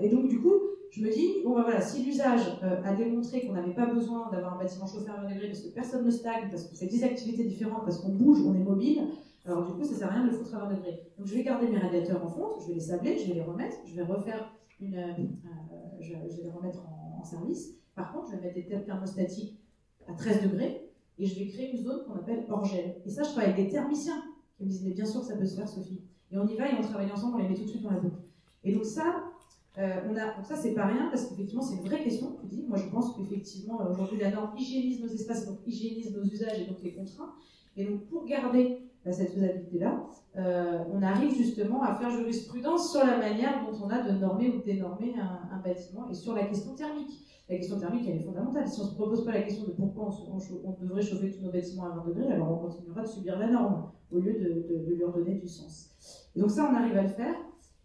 Et donc du coup, je me dis, bon ben voilà, si l'usage a démontré qu'on n'avait pas besoin d'avoir un bâtiment chauffé à 20 degrés parce que personne ne stagne, parce qu'on fait 10 activités différentes, parce qu'on bouge, on est mobile, alors du coup ça sert à rien de le foutre à 20 degrés. Donc je vais garder mes radiateurs en fonte, je vais les sabler, je vais les remettre, je vais refaire je vais les remettre en service. Par contre, je vais mettre des thermostatiques à 13 degrés et je vais créer une zone qu'on appelle hors gel. Et ça, je travaille avec des thermiciens qui me disent, mais bien sûr que ça peut se faire, Sophie. Et on y va et on travaille ensemble, on les met tout de suite dans la boucle. Et donc ça, Donc ça, c'est pas rien, parce qu'effectivement, c'est une vraie question, tu dis. Moi, je pense qu'effectivement, aujourd'hui, la norme hygiénise nos espaces, donc hygiénise nos usages et donc les contraint. Et donc, pour garder cette faisabilité-là, on arrive justement à faire jurisprudence sur la manière dont on a de normer ou de dénormer un bâtiment et sur la question thermique. La question thermique, elle est fondamentale. Si on ne se propose pas la question de pourquoi on devrait chauffer tous nos bâtiments à 20 degrés, alors on continuera de subir la norme au lieu de lui redonner du sens. Et donc ça, on arrive à le faire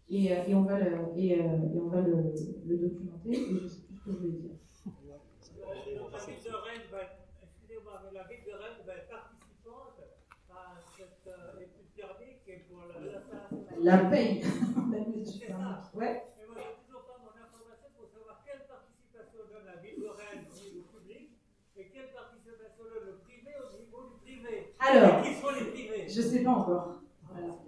et on va le documenter. Et je ne sais plus ce que je voulais dire. La ville de Rennes va être participante à cette étude thermique et pour la paye. C'est ça. Ouais. Mais moi, je n'ai toujours pas mon information pour savoir quelle participation donne la ville de Rennes au niveau public et quelle participation donne le privé au niveau du privé. Alors, et qui sont les privés? Je ne sais pas encore. Voilà.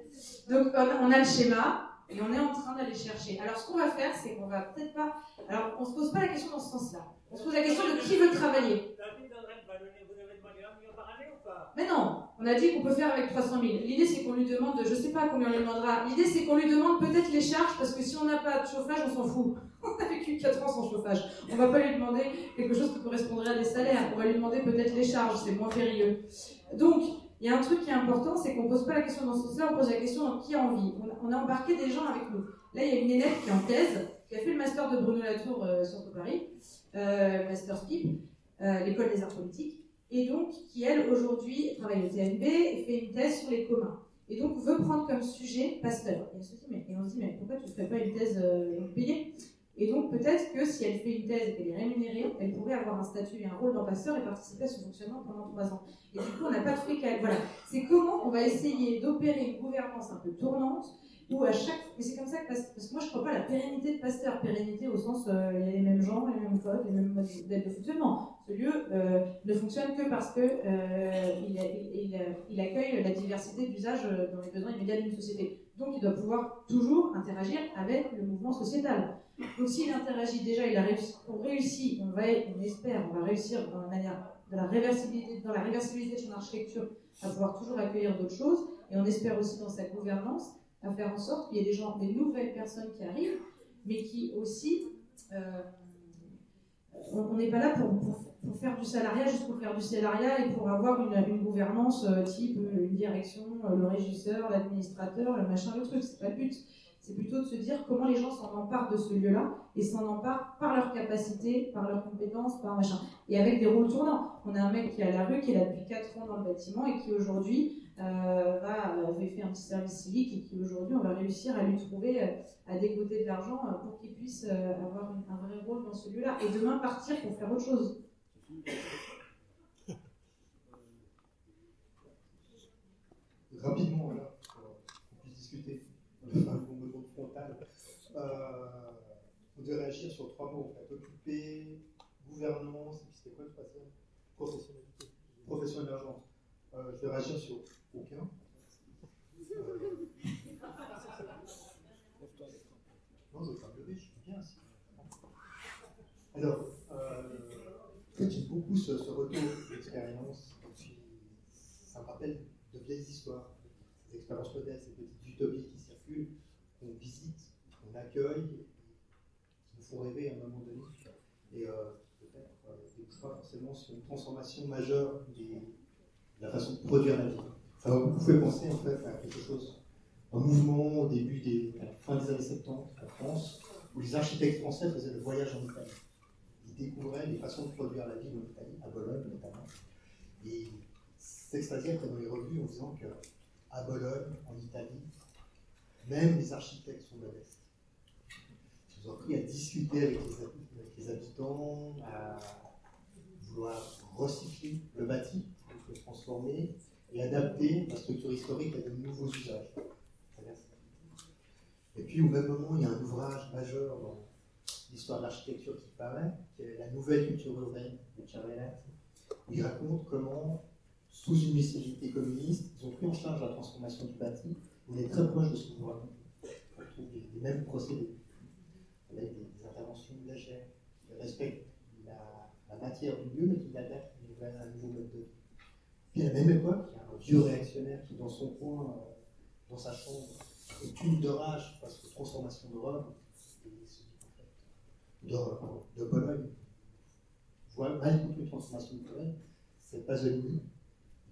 Donc, on a le schéma et on est en train d'aller chercher. Alors, ce qu'on va faire, c'est qu'on va peut-être pas. Alors, on ne se pose pas la question dans ce sens-là. On se pose la question de qui veut travailler. La ville de Rennes va donner, vous devez demander 1 million par année ou pas? Mais non, on a dit qu'on peut faire avec 300 000. L'idée, c'est qu'on lui demande, je ne sais pas combien on lui demandera. L'idée, c'est qu'on lui demande peut-être les charges, parce que si on n'a pas de chauffage, on s'en fout. On a vécu 4 ans sans chauffage. On ne va pas lui demander quelque chose qui correspondrait à des salaires. On va lui demander peut-être les charges, c'est moins périlleux. Donc, il y a un truc qui est important, c'est qu'on ne pose pas la question dans ce sens-là, on pose la question qui a envie. On a embarqué des gens avec nous. Là, il y a une élève qui est en thèse, qui a fait le master de Bruno Latour sur Paris, master SPIP, l'école des arts politiques, et donc qui, elle, aujourd'hui, travaille au TNB et fait une thèse sur les communs. Et donc, veut prendre comme sujet Pasteur. Et on se dit, mais pourquoi tu ne fais pas une thèse payée? Et donc, peut-être que si elle fait une thèse et qu'elle est rémunérée, elle pourrait avoir un statut et un rôle dans Pasteur et participer à son fonctionnement pendant 3 ans. Et du coup, on n'a pas de fric à elle. Voilà. C'est comment on va essayer d'opérer une gouvernance un peu tournante, où à chaque... Mais c'est comme ça que... Parce que moi, je ne crois pas à la pérennité de Pasteur. Pérennité au sens, il y a les mêmes gens, les mêmes codes, les mêmes modèles de fonctionnement. Ce lieu ne fonctionne que parce qu'il il accueille la diversité d'usages dans les besoins immédiats d'une société. Donc, il doit pouvoir toujours interagir avec le mouvement sociétal. Donc, s'il interagit déjà, on réussit, on espère, on va réussir dans la manière de la réversibilité de son architecture à pouvoir toujours accueillir d'autres choses. Et on espère aussi dans sa gouvernance à faire en sorte qu'il y ait des nouvelles personnes qui arrivent, mais qui aussi, on n'est pas là pour faire du salariat, juste pour faire du salariat et pour avoir une gouvernance type une direction, le régisseur, l'administrateur, le machin, le truc. C'est pas le but. C'est plutôt de se dire comment les gens s'en emparent de ce lieu-là et s'en emparent par leur capacité, par leurs compétences, par machin. Et avec des rôles tournants. On a un mec qui est à la rue, qui est là depuis 4 ans dans le bâtiment et qui aujourd'hui avait fait un petit service civique et qui aujourd'hui on va réussir à lui trouver, à dégoter de l'argent pour qu'il puisse avoir un vrai rôle dans ce lieu-là. Et demain partir pour faire autre chose. Rapidement, là, pour qu'on puisse discuter. Un mot frontal. On devait réagir sur 3 mots en fait. Occuper, gouvernance, et puis c'était quoi le troisième? Professionnalité. Profession émergente. Je vais réagir sur aucun. Non, je veux pas lever, je suis bien ici. Alors, en fait, j'aime beaucoup ce retour d'expérience. Ça me rappelle de vieilles histoires, des expériences modèles, ces petites utopies qui circulent, qu'on visite, qu'on accueille, qui nous font rêver à un moment donné. Et peut-être pas forcément sur une transformation majeure de la façon de produire la vie. Ça m'a beaucoup fait penser en fait à quelque chose, un mouvement au début à la fin des années 70 en France, où les architectes français faisaient le voyage en Italie. Ils découvraient les façons de produire la ville en Italie, à Bologne notamment. Et ils s'extasiaient après dans les revues en disant qu'à Bologne, en Italie, même les architectes sont modestes. Ils ont appris à discuter avec les habitants, à vouloir recycler le bâti, le transformer et adapter la structure historique à de nouveaux usages. Et puis au même moment, il y a un ouvrage majeur dans l'histoire de l'architecture qui paraît, qui est La nouvelle culture urbaine de Ciarelli, où il raconte comment, sous une municipalité communiste, ils ont pris en charge la transformation du bâti. On est très proche de ce que vous racontez. On retrouve les mêmes procédés, avec des interventions légères, qui respectent la matière du lieu, mais qui l'adaptent à un nouveau mode de vie. Puis à la même époque, il y a un vieux réactionnaire qui, dans son coin, dans sa chambre, est une de rage face aux transformations de Rome, et se dit de Bologne voit mal compris une transformation de Bologne, c'est Pasolini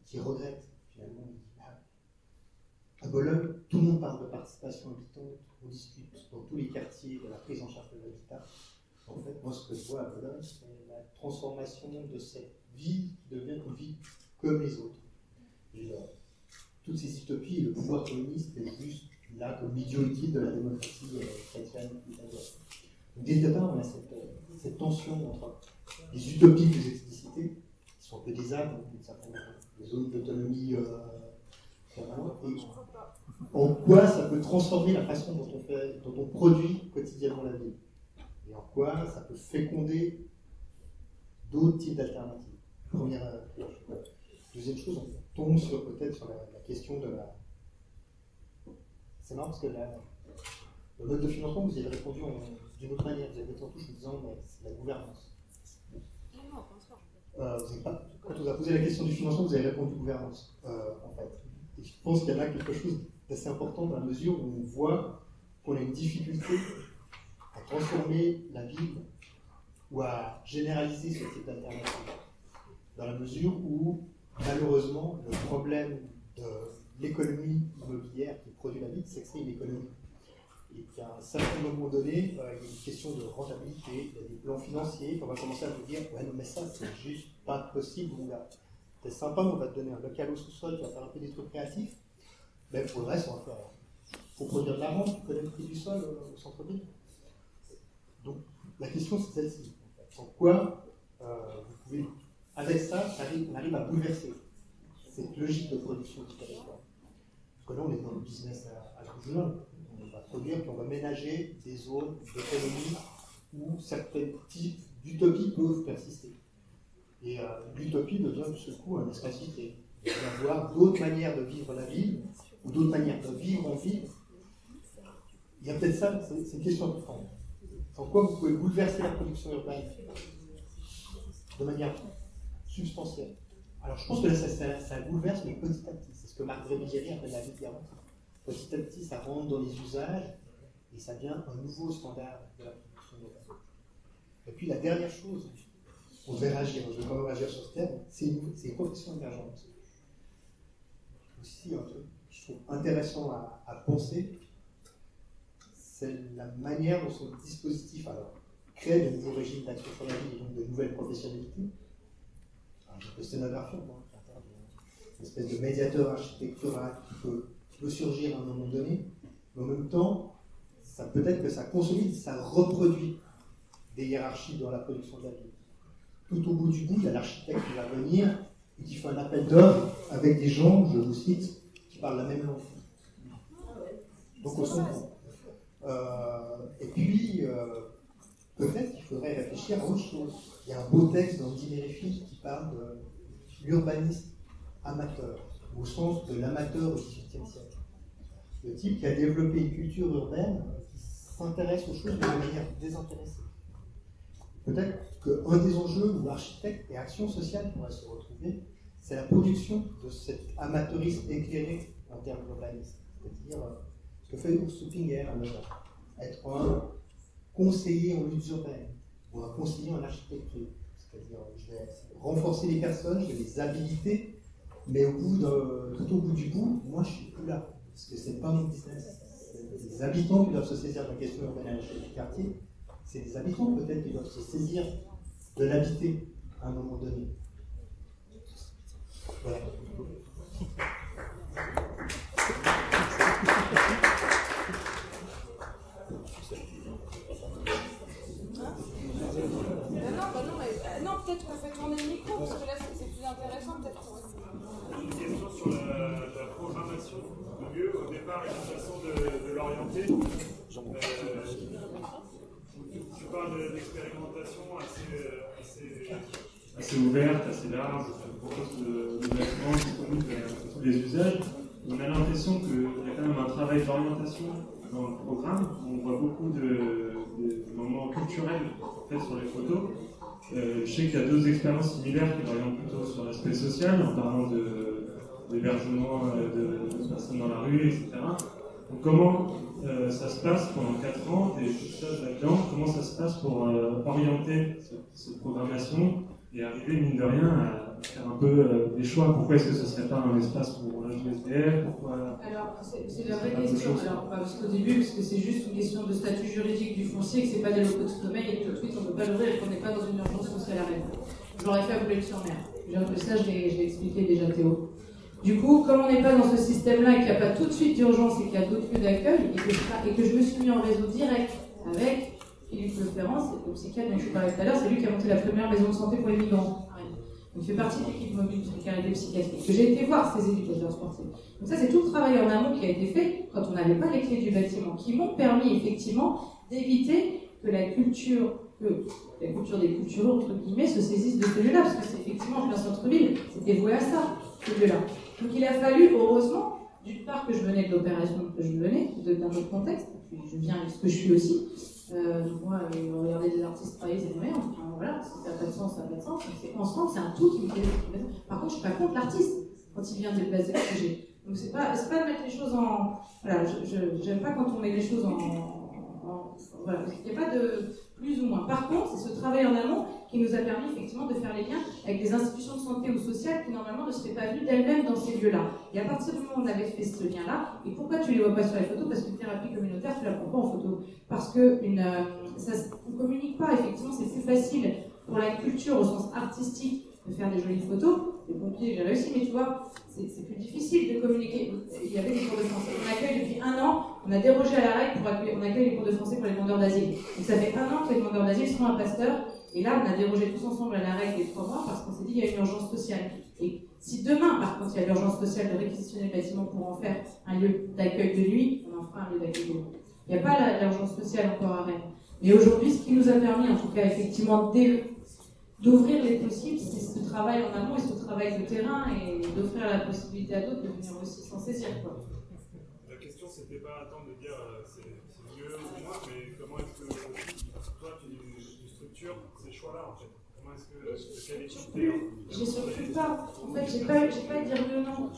qui regrette finalement. À Bologne, tout le monde parle de participation habitante, on discute dans tous les quartiers de la prise en charge de l'habitat. En fait, moi, ce que je vois à Bologne, c'est la transformation de cette ville qui devient une ville comme les autres. Et, toutes ces utopies, le pouvoir communiste est juste là comme l'idiot utile de la démocratie chrétienne italienne. Dès le départ, on a cette tension entre les utopies que j'ai explicitées, qui sont un peu des âmes, des zones d'autonomie permanente, et en quoi ça peut transformer la façon dont on produit quotidiennement la ville, et en quoi ça peut féconder d'autres types d'alternatives. Première chose. Deuxième chose, on tombe peut-être sur la question de la... C'est marrant parce que le mode de financement, vous y avez répondu d'une autre manière. Vous avez répondu en touche en disant mais c'est la gouvernance. Non, au contraire. Quand on vous a posé la question du financement, vous avez répondu gouvernance, en fait. Et je pense qu'il y en a quelque chose d'assez important dans la mesure où on voit qu'on a une difficulté à transformer la ville ou à généraliser ce type d'alternative. Dans la mesure où, malheureusement, le problème de l'économie immobilière qui produit la ville, c'est que c'est une économie. Et qu'à un certain moment donné, il y a une question de rentabilité, il y a des plans financiers, on va commencer à vous dire ouais, non, mais ça, c'est juste pas possible, mon gars. C'est sympa, mais on va te donner un local au sous-sol, tu vas faire un peu des trucs créatifs. Mais pour le reste, on va faire. Pour produire de la rente, tu connais le prix du sol au centre-ville. Donc, la question, c'est celle-ci. En quoi vous pouvez. Avec ça, on arrive à bouleverser cette logique de production du territoire. Parce que là, on est dans le business à l'enjeu. On va produire, puis on va ménager des zones d'économie où certains types d'utopies peuvent persister. Et l'utopie devient de ce coup un espace vitré. Il va y avoir d'autres manières de vivre la ville, ou d'autres manières de vivre en ville. Il y a peut-être ça, c'est une question importante. En quoi vous pouvez bouleverser la production urbaine de manière substantielle. Alors je pense que là, ça bouleverse, mais petit à petit. C'est ce que Marc Rémigieri appelle la vie garantie. Petit à petit, ça rentre dans les usages et ça devient un nouveau standard de la production urbaine. Et puis la dernière chose, on devait réagir, je vais quand même réagir sur ce terme, c'est une profession émergente. Aussi, un truc que je trouve intéressant à penser, c'est la manière dont ce dispositif crée de nouveaux régimes d'action sur la vie et donc de nouvelles professionnalités. Le scénographie, une espèce de médiateur architectural qui peut surgir à un moment donné, mais en même temps, peut-être que ça consolide, ça reproduit des hiérarchies dans la production de la ville. Tout au bout du bout, il y a l'architecte qui va venir et qui fait un appel d'offres avec des gens, je vous cite, qui parlent la même langue. Donc on se comprend. Et puis, peut-être qu'il faudrait réfléchir à autre chose. Il y a un beau texte dans Dîner et Filles qui parle de l'urbaniste amateur, au sens de l'amateur au XVIIIe siècle. Le type qui a développé une culture urbaine qui s'intéresse aux choses de manière désintéressée. Peut-être qu'un des enjeux où l'architecte et action sociale pourraient se retrouver, c'est la production de cet amateurisme éclairé en termes d'urbanisme. C'est-à-dire ce que fait Urs Supinger à Neuve, être un conseiller en lutte urbaine ou un conseiller en architecture. C'est-à-dire, je vais renforcer les personnes, je vais les habiliter, mais tout au bout du bout, moi je ne suis plus là, parce que ce n'est pas mon business. C'est les habitants qui doivent se saisir de la question urbaine à l'échelle du quartier, c'est les habitants peut-être qui doivent se saisir de l'habiter à un moment donné. Voilà. Non, peut-être qu'on fait tourner le micro, parce que là c'est plus intéressant, peut-être. Une question sur la programmation de lieu. Au départ, il y a une façon de l'orienter. Tu parles d'expérimentation assez ouverte, assez large, tu proposes de bâtiments disponibles à tous les usages. On a l'impression qu'il y a quand même un travail d'orientation dans le programme. On voit beaucoup de moments culturels faits sur les photos. Je sais qu'il y a deux expériences similaires qui orientent plutôt sur l'aspect social, en parlant d'hébergement de personnes dans la rue, etc. Donc comment ça se passe pendant 4 ans, et tout ça là-dedans, comment ça se passe pour orienter cette programmation et arriver, mine de rien, à faire un peu des choix. Pourquoi est-ce que ce ne serait pas un espace pour l'âge du SDF? Pourquoi... Alors, c'est la vraie question. Alors, parce qu'au début, parce que c'est juste une question de statut juridique du foncier, que ce n'est pas des locaux de sommeil et que tout de suite on ne peut pas l'ouvrir et qu'on n'est pas dans une urgence sociale à Rennes. J'aurais fait à Boulogne-sur-Mer. Ça, je l'ai expliqué déjà, Théo. Du coup, comme on n'est pas dans ce système-là et qu'il n'y a pas tout de suite d'urgence et qu'il y a d'autres lieux d'accueil, et que je me suis mis en réseau direct avec Philippe Leférence, le psychiatre dont je parlais tout à l'heure, c'est lui qui a monté la première maison de santé pour les migrants. Il fait partie de l'équipe mobile de précarité psychiatrique, que j'ai été voir ces éducateurs sportifs. Donc ça, c'est tout le travail en amont qui a été fait quand on n'avait pas les clés du bâtiment, qui m'ont permis effectivement d'éviter que la culture des cultures, entre guillemets, se saisisse de ce lieu-là, parce que c'est effectivement en plein centre-ville, c'est dévoué à ça, ce lieu-là. Donc il a fallu, heureusement, d'une part que je venais de l'opération que je venais, d'un autre contexte, puis je viens avec ce que je suis aussi. Moi, regarder des artistes travailler, c'est vrai, enfin, voilà, si ça n'a pas de sens, ça n'a pas de sens. C'est ensemble, c'est un tout qui me plaît. Par contre, je ne suis pas contre l'artiste quand il vient de déplacer le sujet. Donc c'est pas de mettre les choses en... Voilà, j'aime pas quand on met les choses en voilà, il n'y a pas de plus ou moins. Par contre, c'est ce travail en amont qui nous a permis effectivement de faire les liens avec des institutions de santé ou sociales qui normalement ne seraient pas venues d'elles-mêmes dans ces lieux-là. Et à partir du moment où on avait fait ce lien-là, et pourquoi tu ne les vois pas sur les photos? Parce qu'une thérapie communautaire, tu ne la prends pas en photo. Parce que on ne communique pas, effectivement, c'est plus facile pour la culture au sens artistique de faire des jolies photos. Les pompiers, j'ai réussi, mais tu vois, c'est plus difficile de communiquer. Il y avait des cours de français. On accueille depuis 1 an, on a dérogé à la règle pour accueillir, on accueille les cours de français pour les demandeurs d'asile. Donc ça fait 1 an que les demandeurs d'asile sont un pasteur, et là on a dérogé tous ensemble à la règle des 3 mois parce qu'on s'est dit qu'il y a une urgence sociale. Et si demain, par contre, il y a l'urgence sociale de réquisitionner le bâtiment pour en faire un lieu d'accueil de nuit, on en fera un lieu d'accueil de nuit. Il n'y a pas l'urgence sociale encore à Rennes. Mais aujourd'hui, ce qui nous a permis, en tout cas, effectivement, d'ouvrir les possibles, c'est ce travail en amont et ce travail de terrain et d'offrir la possibilité à d'autres de venir aussi s'en saisir, quoi. La question, c'était pas tant de dire c'est mieux ou moins, mais comment est-ce que toi, tu structures ces choix-là, en fait? Comment est-ce que quelle équipe J'ai surtout pas. En fait, j'ai pas à dire le non.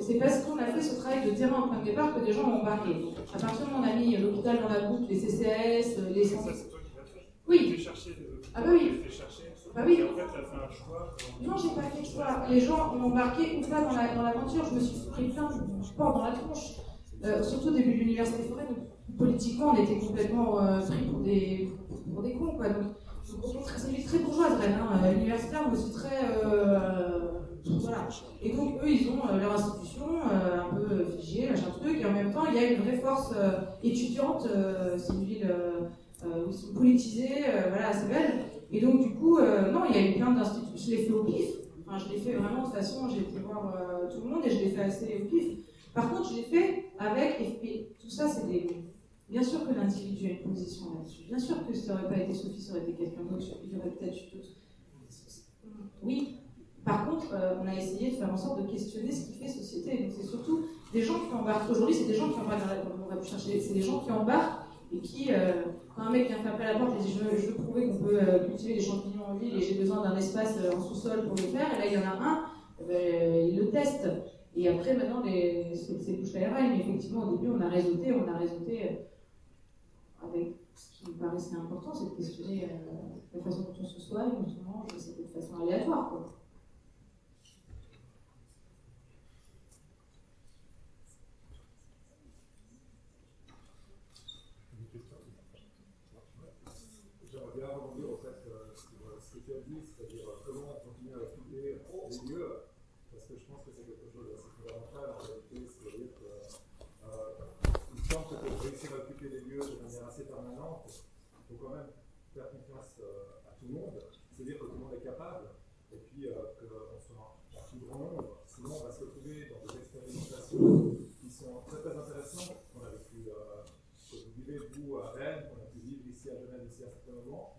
C'est parce qu'on a fait ce travail de terrain au point de départ que des gens ont embarqué. À partir où on a mis l'hôpital dans la boucle, les CCAS, les centres. Ça, c'est toi qui l'as fait? Oui. Tu cherché ah bah oui. Bah oui. Et en fait, tu as fait un choix. Non, j'ai pas fait de choix. Les gens ont embarqué ou pas dans l'aventure. Je me suis pris plein de porcs dans la tronche. Surtout au début de l'université des forêts. Donc, politiquement, on était complètement pris pour des cons, quoi. Donc, c'est une vie très bourgeoise, Rennes. Universitaire, on aussi très. Voilà. Et donc, eux, ils ont leur institution un peu figée, machin truc, et en même temps, il y a une vraie force étudiante. C'est une ville où ils sont politisés, voilà, assez belle. Et donc, du coup, non, il y a eu plein d'institutions. Je l'ai fait au pif. Enfin, je l'ai fait vraiment de toute façon, j'ai été voir tout le monde et je l'ai fait assez au pif. Par contre, je l'ai fait avec. Et tout ça, c'est des. Bien sûr que l'individu a une position là-dessus. Bien sûr que ça n'aurait pas été Sophie, ça aurait été quelqu'un d'autre. Il y aurait peut-être eu d'autres. Oui. Par contre, on a essayé de faire en sorte de questionner ce qui fait société. Donc, c'est surtout des gens qui embarquent. Aujourd'hui, c'est des gens qui embarquent. On va plus chercher. C'est des gens qui embarquent et qui, quand un mec vient frapper à la porte et dit je veux prouver qu'on peut cultiver des champignons en ville et j'ai besoin d'un espace en sous-sol pour le faire, et là il y en a un, il le teste. Et après, maintenant, c'est bouche à l'oreille, mais effectivement, au début, on a réseauté avec ce qui me paraissait important, c'est de questionner la façon dont on se soigne, dont on mange, c'était de façon aléatoire, quoi. J'aimerais bien rebondir au fait sur ce que tu as dit, c'est-à-dire comment on continue à occuper les lieux, parce que je pense que c'est quelque chose d'assez fondamental en réalité, c'est-à-dire que il semble que pour réussir à occuper les lieux de manière assez permanente, il faut quand même faire confiance à tout le monde, c'est-à-dire que tout le monde est capable, et puis qu'on soit en plus grand nombre, sinon on va se retrouver dans des expérimentations qui sont très très intéressantes, qu'on avait pu, que vous vivez vous à Rennes, qu'on a pu vivre ici à Genève ici à un certain moment.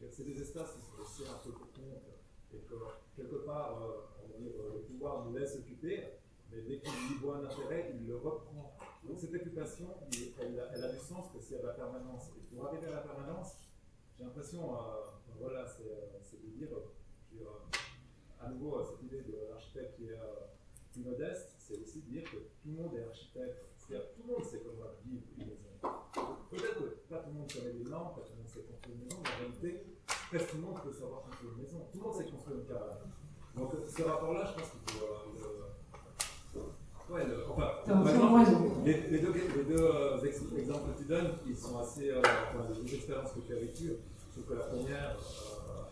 C'est des espaces qui sont laissés un peu pour compte et que quelque part, on va dire, le pouvoir nous laisse occuper, mais dès qu'il y voit un intérêt, il le reprend. Donc cette occupation, elle a du sens que s'il y a de la permanence. Et pour arriver à la permanence, j'ai l'impression, voilà, c'est de dire, à nouveau, cette idée de l'architecte qui est plus modeste, c'est aussi de dire que tout le monde est architecte. C'est-à-dire que tout le monde sait comment vivre une maison. presque tout le monde peut savoir construire une maison. Tout le monde sait construire une cabane. Donc ce rapport-là, je pense qu'il faut maintenant, les deux exemples que tu donnes, ils sont assez, les deux expériences que tu as vécues, je trouve que la première,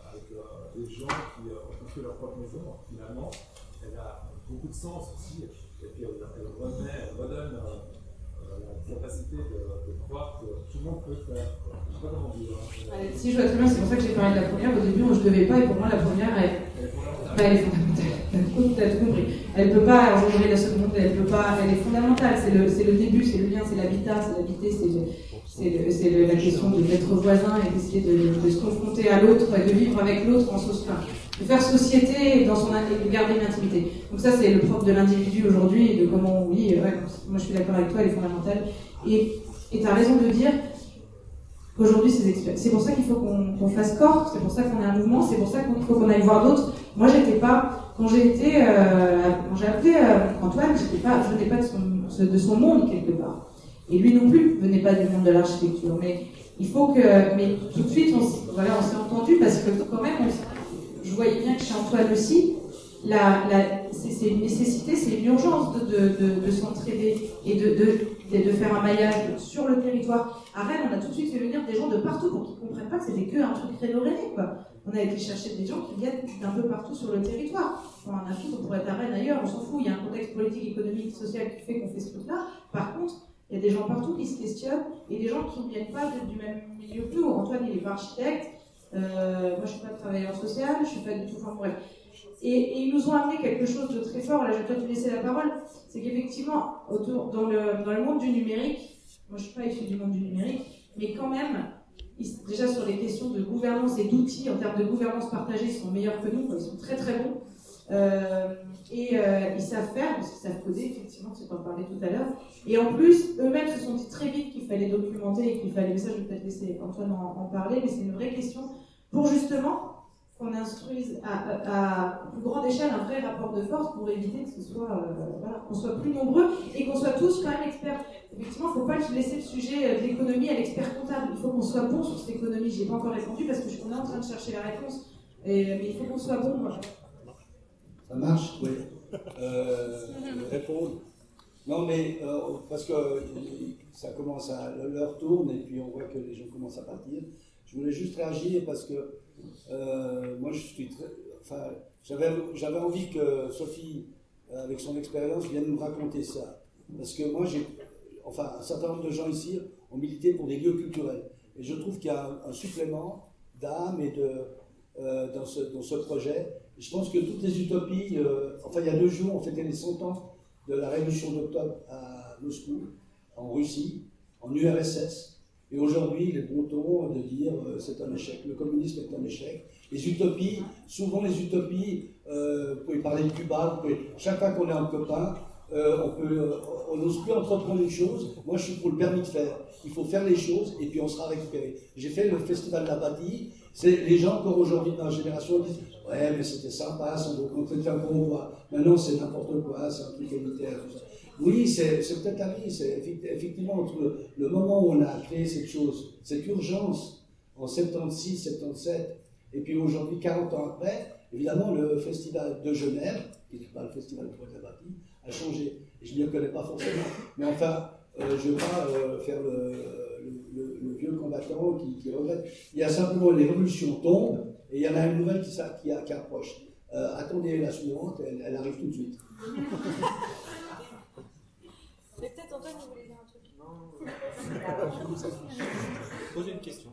avec des gens qui ont construit leur propre maison, finalement, elle a beaucoup de sens aussi, et puis elle redonne la capacité de croire que tout le monde peut le faire. Je ne sais pas comment dire. Si je vois très bien, c'est pour ça que j'ai parlé de la première. Au début, je ne devais pas, et pour moi, la première, elle est fondamentale. Tu as tout compris. Elle ne peut pas engendrer la seconde, elle est fondamentale. C'est le début, c'est le lien, c'est l'habitat, c'est l'habiter, c'est la question de d'être voisin et d'essayer de se confronter à l'autre et de vivre avec l'autre en société. De faire société dans et de garder une intimité. Donc ça, c'est le propre de l'individu aujourd'hui et de comment, oui, moi je suis d'accord avec toi, elle est fondamentale. Et tu as raison de dire qu'aujourd'hui, c'est pour ça qu'il faut qu'on fasse corps, c'est pour ça qu'on a un mouvement, c'est pour ça qu'il faut qu'on aille voir d'autres. Moi, quand j'ai appelé Antoine, je venais pas de son monde quelque part. Et lui non plus venait pas du monde de l'architecture. Mais il faut que, mais tout de suite, on s'est entendu parce que quand même, je voyais bien que chez Antoine aussi, c'est une nécessité, c'est une urgence de s'entraider et de faire un maillage sur le territoire. À Rennes, on a tout de suite fait venir des gens de partout pour qu'ils ne comprennent pas que c'était qu'un truc réno-rennais, quoi. On a été chercher des gens qui viennent d'un peu partout sur le territoire. Quand on a fait, on pourrait être à Rennes ailleurs, on s'en fout. Il y a un contexte politique, économique, social qui fait qu'on fait ce truc-là. Par contre, il y a des gens partout qui se questionnent et des gens qui ne viennent pas du même milieu que nous. Antoine, il est pas architecte. Moi, je ne suis pas travailleur social, je ne suis pas du tout. Enfin, bref. Et ils nous ont amené quelque chose de très fort. Là, je vais peut-être te laisser la parole. C'est qu'effectivement, dans le monde du numérique, moi, je ne suis pas issue du monde du numérique, mais quand même, déjà sur les questions de gouvernance et d'outils, en termes de gouvernance partagée, ils sont meilleurs que nous. Ils sont très très bons. Ils savent faire, parce qu'ils savent coder, effectivement, tu en parlais tout à l'heure. Et en plus, eux-mêmes se sont dit très vite qu'il fallait documenter et qu'il fallait, mais ça je vais peut-être laisser Antoine en parler, mais c'est une vraie question pour justement qu'on instruise à plus grande échelle un vrai rapport de force pour éviter que ce soit, qu'on soit plus nombreux et qu'on soit tous quand même experts. Effectivement, il ne faut pas laisser le sujet de l'économie à l'expert comptable. Il faut qu'on soit bon sur cette économie. Je n'ai pas encore répondu parce qu'on est en train de chercher la réponse. Mais il faut qu'on soit bon. Ça marche, oui. Répondre. Non, mais parce que ça commence l'heure tourne et puis on voit que les gens commencent à partir. Je voulais juste réagir parce que moi, j'avais envie que Sophie, avec son expérience, vienne nous raconter ça. Parce que moi, un certain nombre de gens ici ont milité pour des lieux culturels. Et je trouve qu'il y a un supplément d'âme et dans ce projet. Et je pense que toutes les utopies, il y a 2 jours, on fêtait les 100 ans de la révolution d'octobre à Moscou, en Russie, en URSS. Et aujourd'hui, il est bon ton de dire c'est un échec, le communisme est un échec. Les utopies, souvent les utopies, vous pouvez parler de Cuba, chaque fois qu'on est un copain, on n'ose plus entreprendre les choses. Moi, je suis pour le permis de faire. Il faut faire les choses et puis on sera récupéré. J'ai fait le festival de la bâtie. Les gens encore aujourd'hui de ma génération disent ouais, mais c'était sympa, on était un convoi. Maintenant, c'est n'importe quoi, c'est un truc élitaire, tout ça. Oui, c'est peut-être la vie. C'est effectivement entre le moment où on a créé cette chose, cette urgence, en 76, 77, et puis aujourd'hui, 40 ans après, évidemment, le festival de Genève, qui n'est pas le festival de la bâtie, a changé. Et je ne le connais pas forcément. Mais enfin, je ne vais pas faire le vieux combattant qui regrette. Il y a simplement les révolutions tombent et il y en a une nouvelle qui approche. Attendez la suivante, elle arrive tout de suite. Mais peut-être Antoine, vous voulez dire un truc? Non. Posez une question.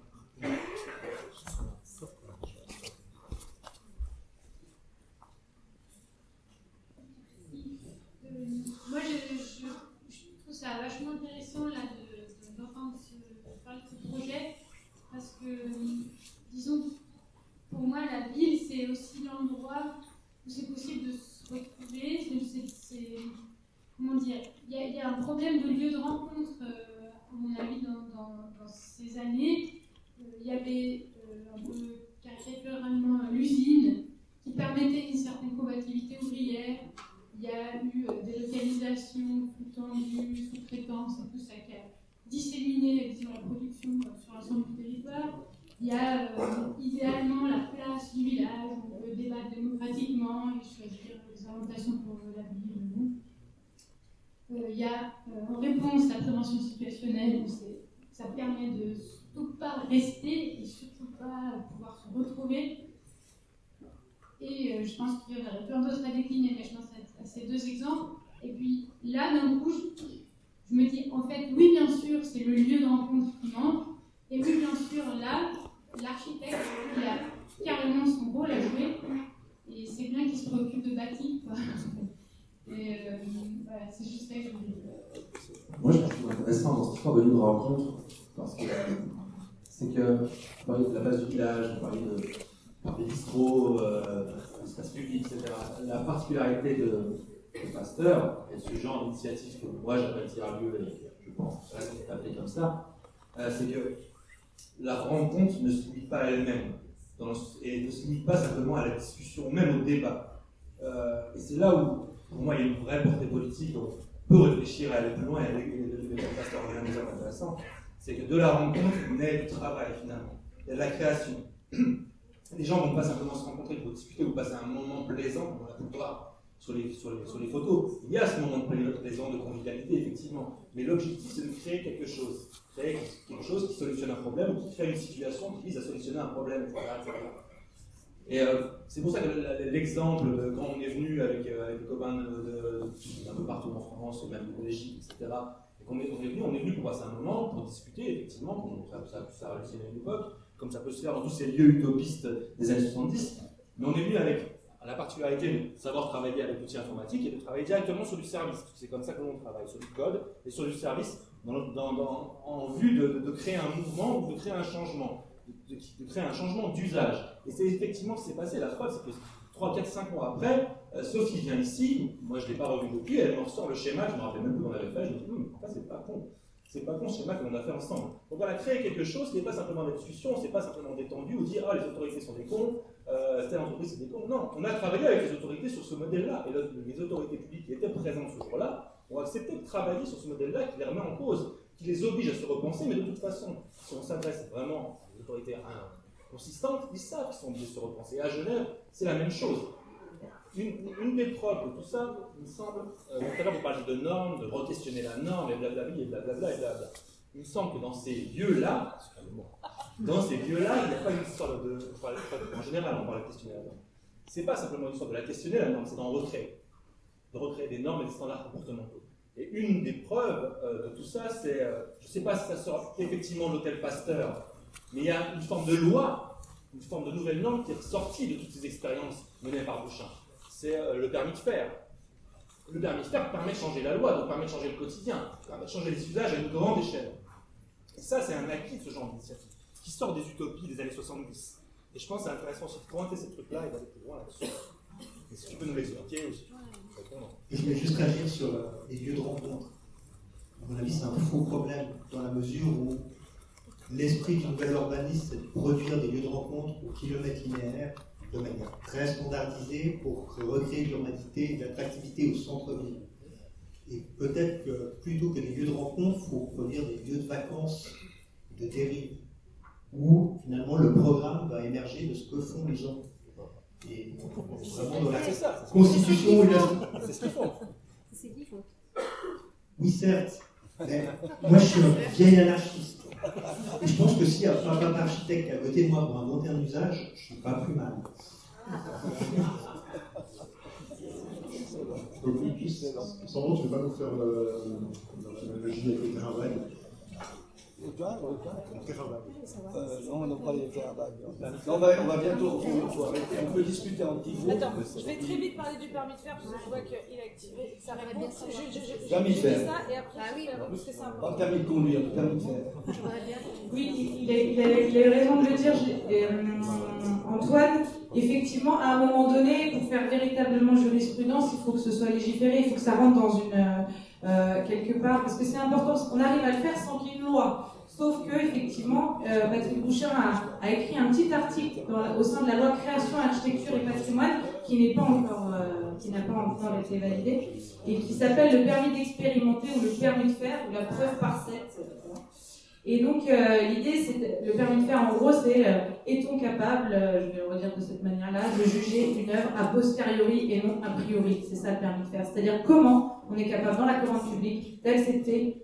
Moi, je trouve ça vachement intéressant là, d'entendre parler de ce projet parce que, disons, pour moi, la ville, c'est aussi l'endroit où c'est possible de se retrouver. Comment dire, il y a un problème de lieu de rencontre, à mon avis, dans ces années. Il y avait un peu caricaturalement l'usine qui permettait une certaine combativité ouvrière. Il y a eu délocalisation, flux tendu, sous-traitance et tout ça qui a disséminé, disons, la production sur l'ensemble du territoire. Il y a idéalement la place du village, où on peut débattre démocratiquement et choisir les orientations pour la ville. Il y a en réponse la prévention situationnelle, où ça permet de surtout pas rester et surtout pas pouvoir se retrouver. Et je pense qu'il y aurait plein d'autres à décliner, mais je pense à ces deux exemples. Et puis là, d'un coup, je me dis, en fait, oui, bien sûr, c'est le lieu de rencontre qui manque. Et oui, bien sûr, là, l'architecte, il a carrément son rôle à jouer. Et c'est bien qu'il se préoccupe de bâti, quoi. Et voilà, c'est juste ça que je voulais dire. Moi, je trouve intéressant dans cette histoire de lieu de rencontre, parce que c'est que on parlait de la base du village, on parlait des bistrots, l'espace public, etc. La particularité de Pasteur et ce genre d'initiative que moi j'appelle tiers-lieu, je pense que c'est appelé comme ça, c'est que la rencontre ne se limite pas à elle-même et ne se limite pas simplement à la discussion, même au débat. Et c'est là où, pour moi, il y a une vraie portée politique. On peut réfléchir à aller plus loin, et le Pasteur revient à nous intéressant. C'est que de la rencontre naît du travail finalement, il y a de la création. Les gens ne vont pas simplement se rencontrer pour discuter ou passer un moment plaisant, comme on l'a pu le voir sur les photos. Il y a ce moment plaisant de convivialité, effectivement. Mais l'objectif, c'est de créer quelque chose. Créer quelque chose qui solutionne un problème ou qui crée une situation qui vise à solutionner un problème, etc. Et c'est pour ça que l'exemple, quand on est venu avec des copains d'un peu partout en France, même en Égypte, etc., et qu'on est venu pour passer un moment, pour discuter, effectivement, comme ça a réussi à une époque, comme ça peut se faire dans tous ces lieux utopistes des années 70, mais on est venu avec la particularité de savoir travailler avec l'outil informatique et de travailler directement sur du service. C'est comme ça que l'on travaille, sur du code et sur du service, en vue de créer un mouvement ou de créer un changement, de créer un changement d'usage. Et c'est effectivement ce qui s'est passé. La preuve, c'est que 3, 4, 5 mois après, Sophie vient ici, moi je ne l'ai pas revu depuis, elle me ressort le schéma, je ne me rappelle même plus qu'on avait fait, je me dis, ça c'est pas con. C'est pas con ce schéma qu'on a fait ensemble. Donc on a créé quelque chose qui n'est pas simplement de la discussion, c'est pas simplement détendu ou dire les autorités sont des cons, telle entreprise c'est des cons. Non, on a travaillé avec les autorités sur ce modèle-là. Et les autorités publiques qui étaient présentes ce jour-là ont accepté de travailler sur ce modèle-là qui les remet en cause, qui les oblige à se repenser, mais de toute façon, si on s'adresse vraiment aux autorités consistantes, ils savent qu'ils sont obligés de se repenser. Et à Genève, c'est la même chose. Une des preuves de tout ça, il me semble, tout à l'heure vous parliez de normes, de re-questionner la norme, et blablabla, et blablabla, et blablabla. Il me semble que dans ces lieux-là, il n'y a pas une sorte de... En général, on parle de questionner la norme. Ce n'est pas simplement une sorte de la questionner la norme, c'est d'en recréer. De recréer des normes et des standards comportementaux. Et une des preuves de tout ça, c'est, je ne sais pas si ça sera effectivement l'hôtel Pasteur, mais il y a une forme de loi, une forme de nouvelle norme qui est sortie de toutes ces expériences menées par Bouchin. C'est le permis de faire. Le permis de faire permet de changer la loi, donc permet de changer le quotidien, permet de changer les usages à une grande échelle. Et ça, c'est un acquis de ce genre d'initiative, qui sort des utopies des années 70. Et je pense que c'est intéressant aussi de pointer ces trucs-là et d'aller plus loin là-dessus. Et si tu peux nous l'expliquer aussi. Je voulais juste réagir sur les lieux de rencontre. À mon avis, c'est un faux problème, dans la mesure où l'esprit du nouvel urbanisme, c'est de produire des lieux de rencontre au kilomètre linéaire, de manière très standardisée pour recréer de l'urbanité et de l'attractivité au centre-ville. Et peut-être que plutôt que des lieux de rencontre, il faut produire des lieux de vacances, de dérive, où finalement le programme va émerger de ce que font les gens. Et vraiment dans la constitution et la... C'est ce qu'ils font. C'est ce qu'ils font. Oui, certes, mais moi je suis un vieil anarchiste. Et je pense que si un papa architecte à côté de moi pour inventer un usage, je ne suis pas plus mal. Donc, juste, sans doute, tu ne vas pas nous faire l'analogie avec le terrain vague. Le terrain vague. Non, on n'a pas les terrains vagues. On va bientôt arrêter. On peut discuter en petit groupe. Attends, je vais très vite parler du permis de faire parce que je vois qu'il est activé. Ça répond. Permis de faire. Ça et après, parce que c'est important. Pas le permis de conduire, le permis de faire. Oui, il a eu raison de le dire, Antoine. Effectivement, à un moment donné, pour faire véritablement jurisprudence, il faut que ce soit légiféré, il faut que ça rentre dans quelque part, parce que c'est important, parce qu'on arrive à le faire sans qu'il y ait une loi. Sauf que, effectivement, Patrick Bouchin a écrit un petit article au sein de la loi création, architecture et patrimoine qui n'a pas encore été validé, et qui s'appelle le permis d'expérimenter ou le permis de faire, ou la preuve par 7. Et donc, l'idée, c'est le permis de faire, en gros, c'est est-on capable, je vais le redire de cette manière-là, de juger une œuvre a posteriori et non a priori. C'est ça le permis de faire. C'est-à-dire comment on est capable, dans la commande publique, d'accepter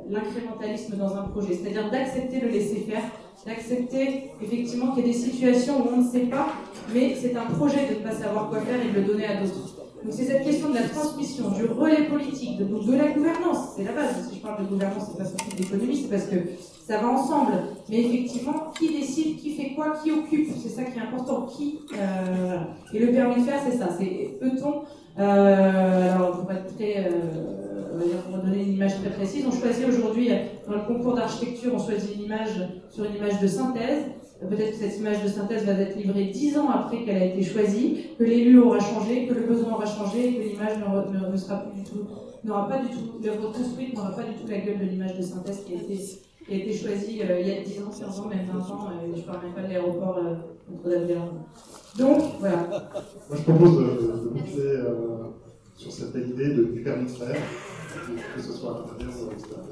l'incrémentalisme dans un projet. C'est-à-dire d'accepter le laisser-faire, d'accepter effectivement qu'il y a des situations où on ne sait pas, mais c'est un projet de ne pas savoir quoi faire et de le donner à d'autres. Donc c'est cette question de la transmission, du relais politique, de la gouvernance, c'est la base. Si je parle de gouvernance, c'est pas seulement d'économie, c'est parce que ça va ensemble. Mais effectivement, qui décide, qui fait quoi, qui occupe, c'est ça qui est important. Et le permis de faire, c'est ça. C'est peut-on, alors pour être très, pour donner une image très précise, on choisit aujourd'hui, dans le concours d'architecture, on choisit une image sur une image de synthèse. Peut-être que cette image de synthèse va être livrée 10 ans après qu'elle a été choisie, que l'élu aura changé, que le besoin aura changé, que l'image ne sera plus du tout, n'aura pas du tout, l'œuvre construite n'aura pas du tout la gueule de l'image de synthèse qui a été choisie il y a 10 ans, 15 ans, même 20 ans, et je ne parle même pas de l'aéroport Notre-Dame-des-Landes. Donc, voilà. Moi, je propose de boucler sur cette belle idée du permis de faire, que ce soit à l'intérieur ou à l'extérieur.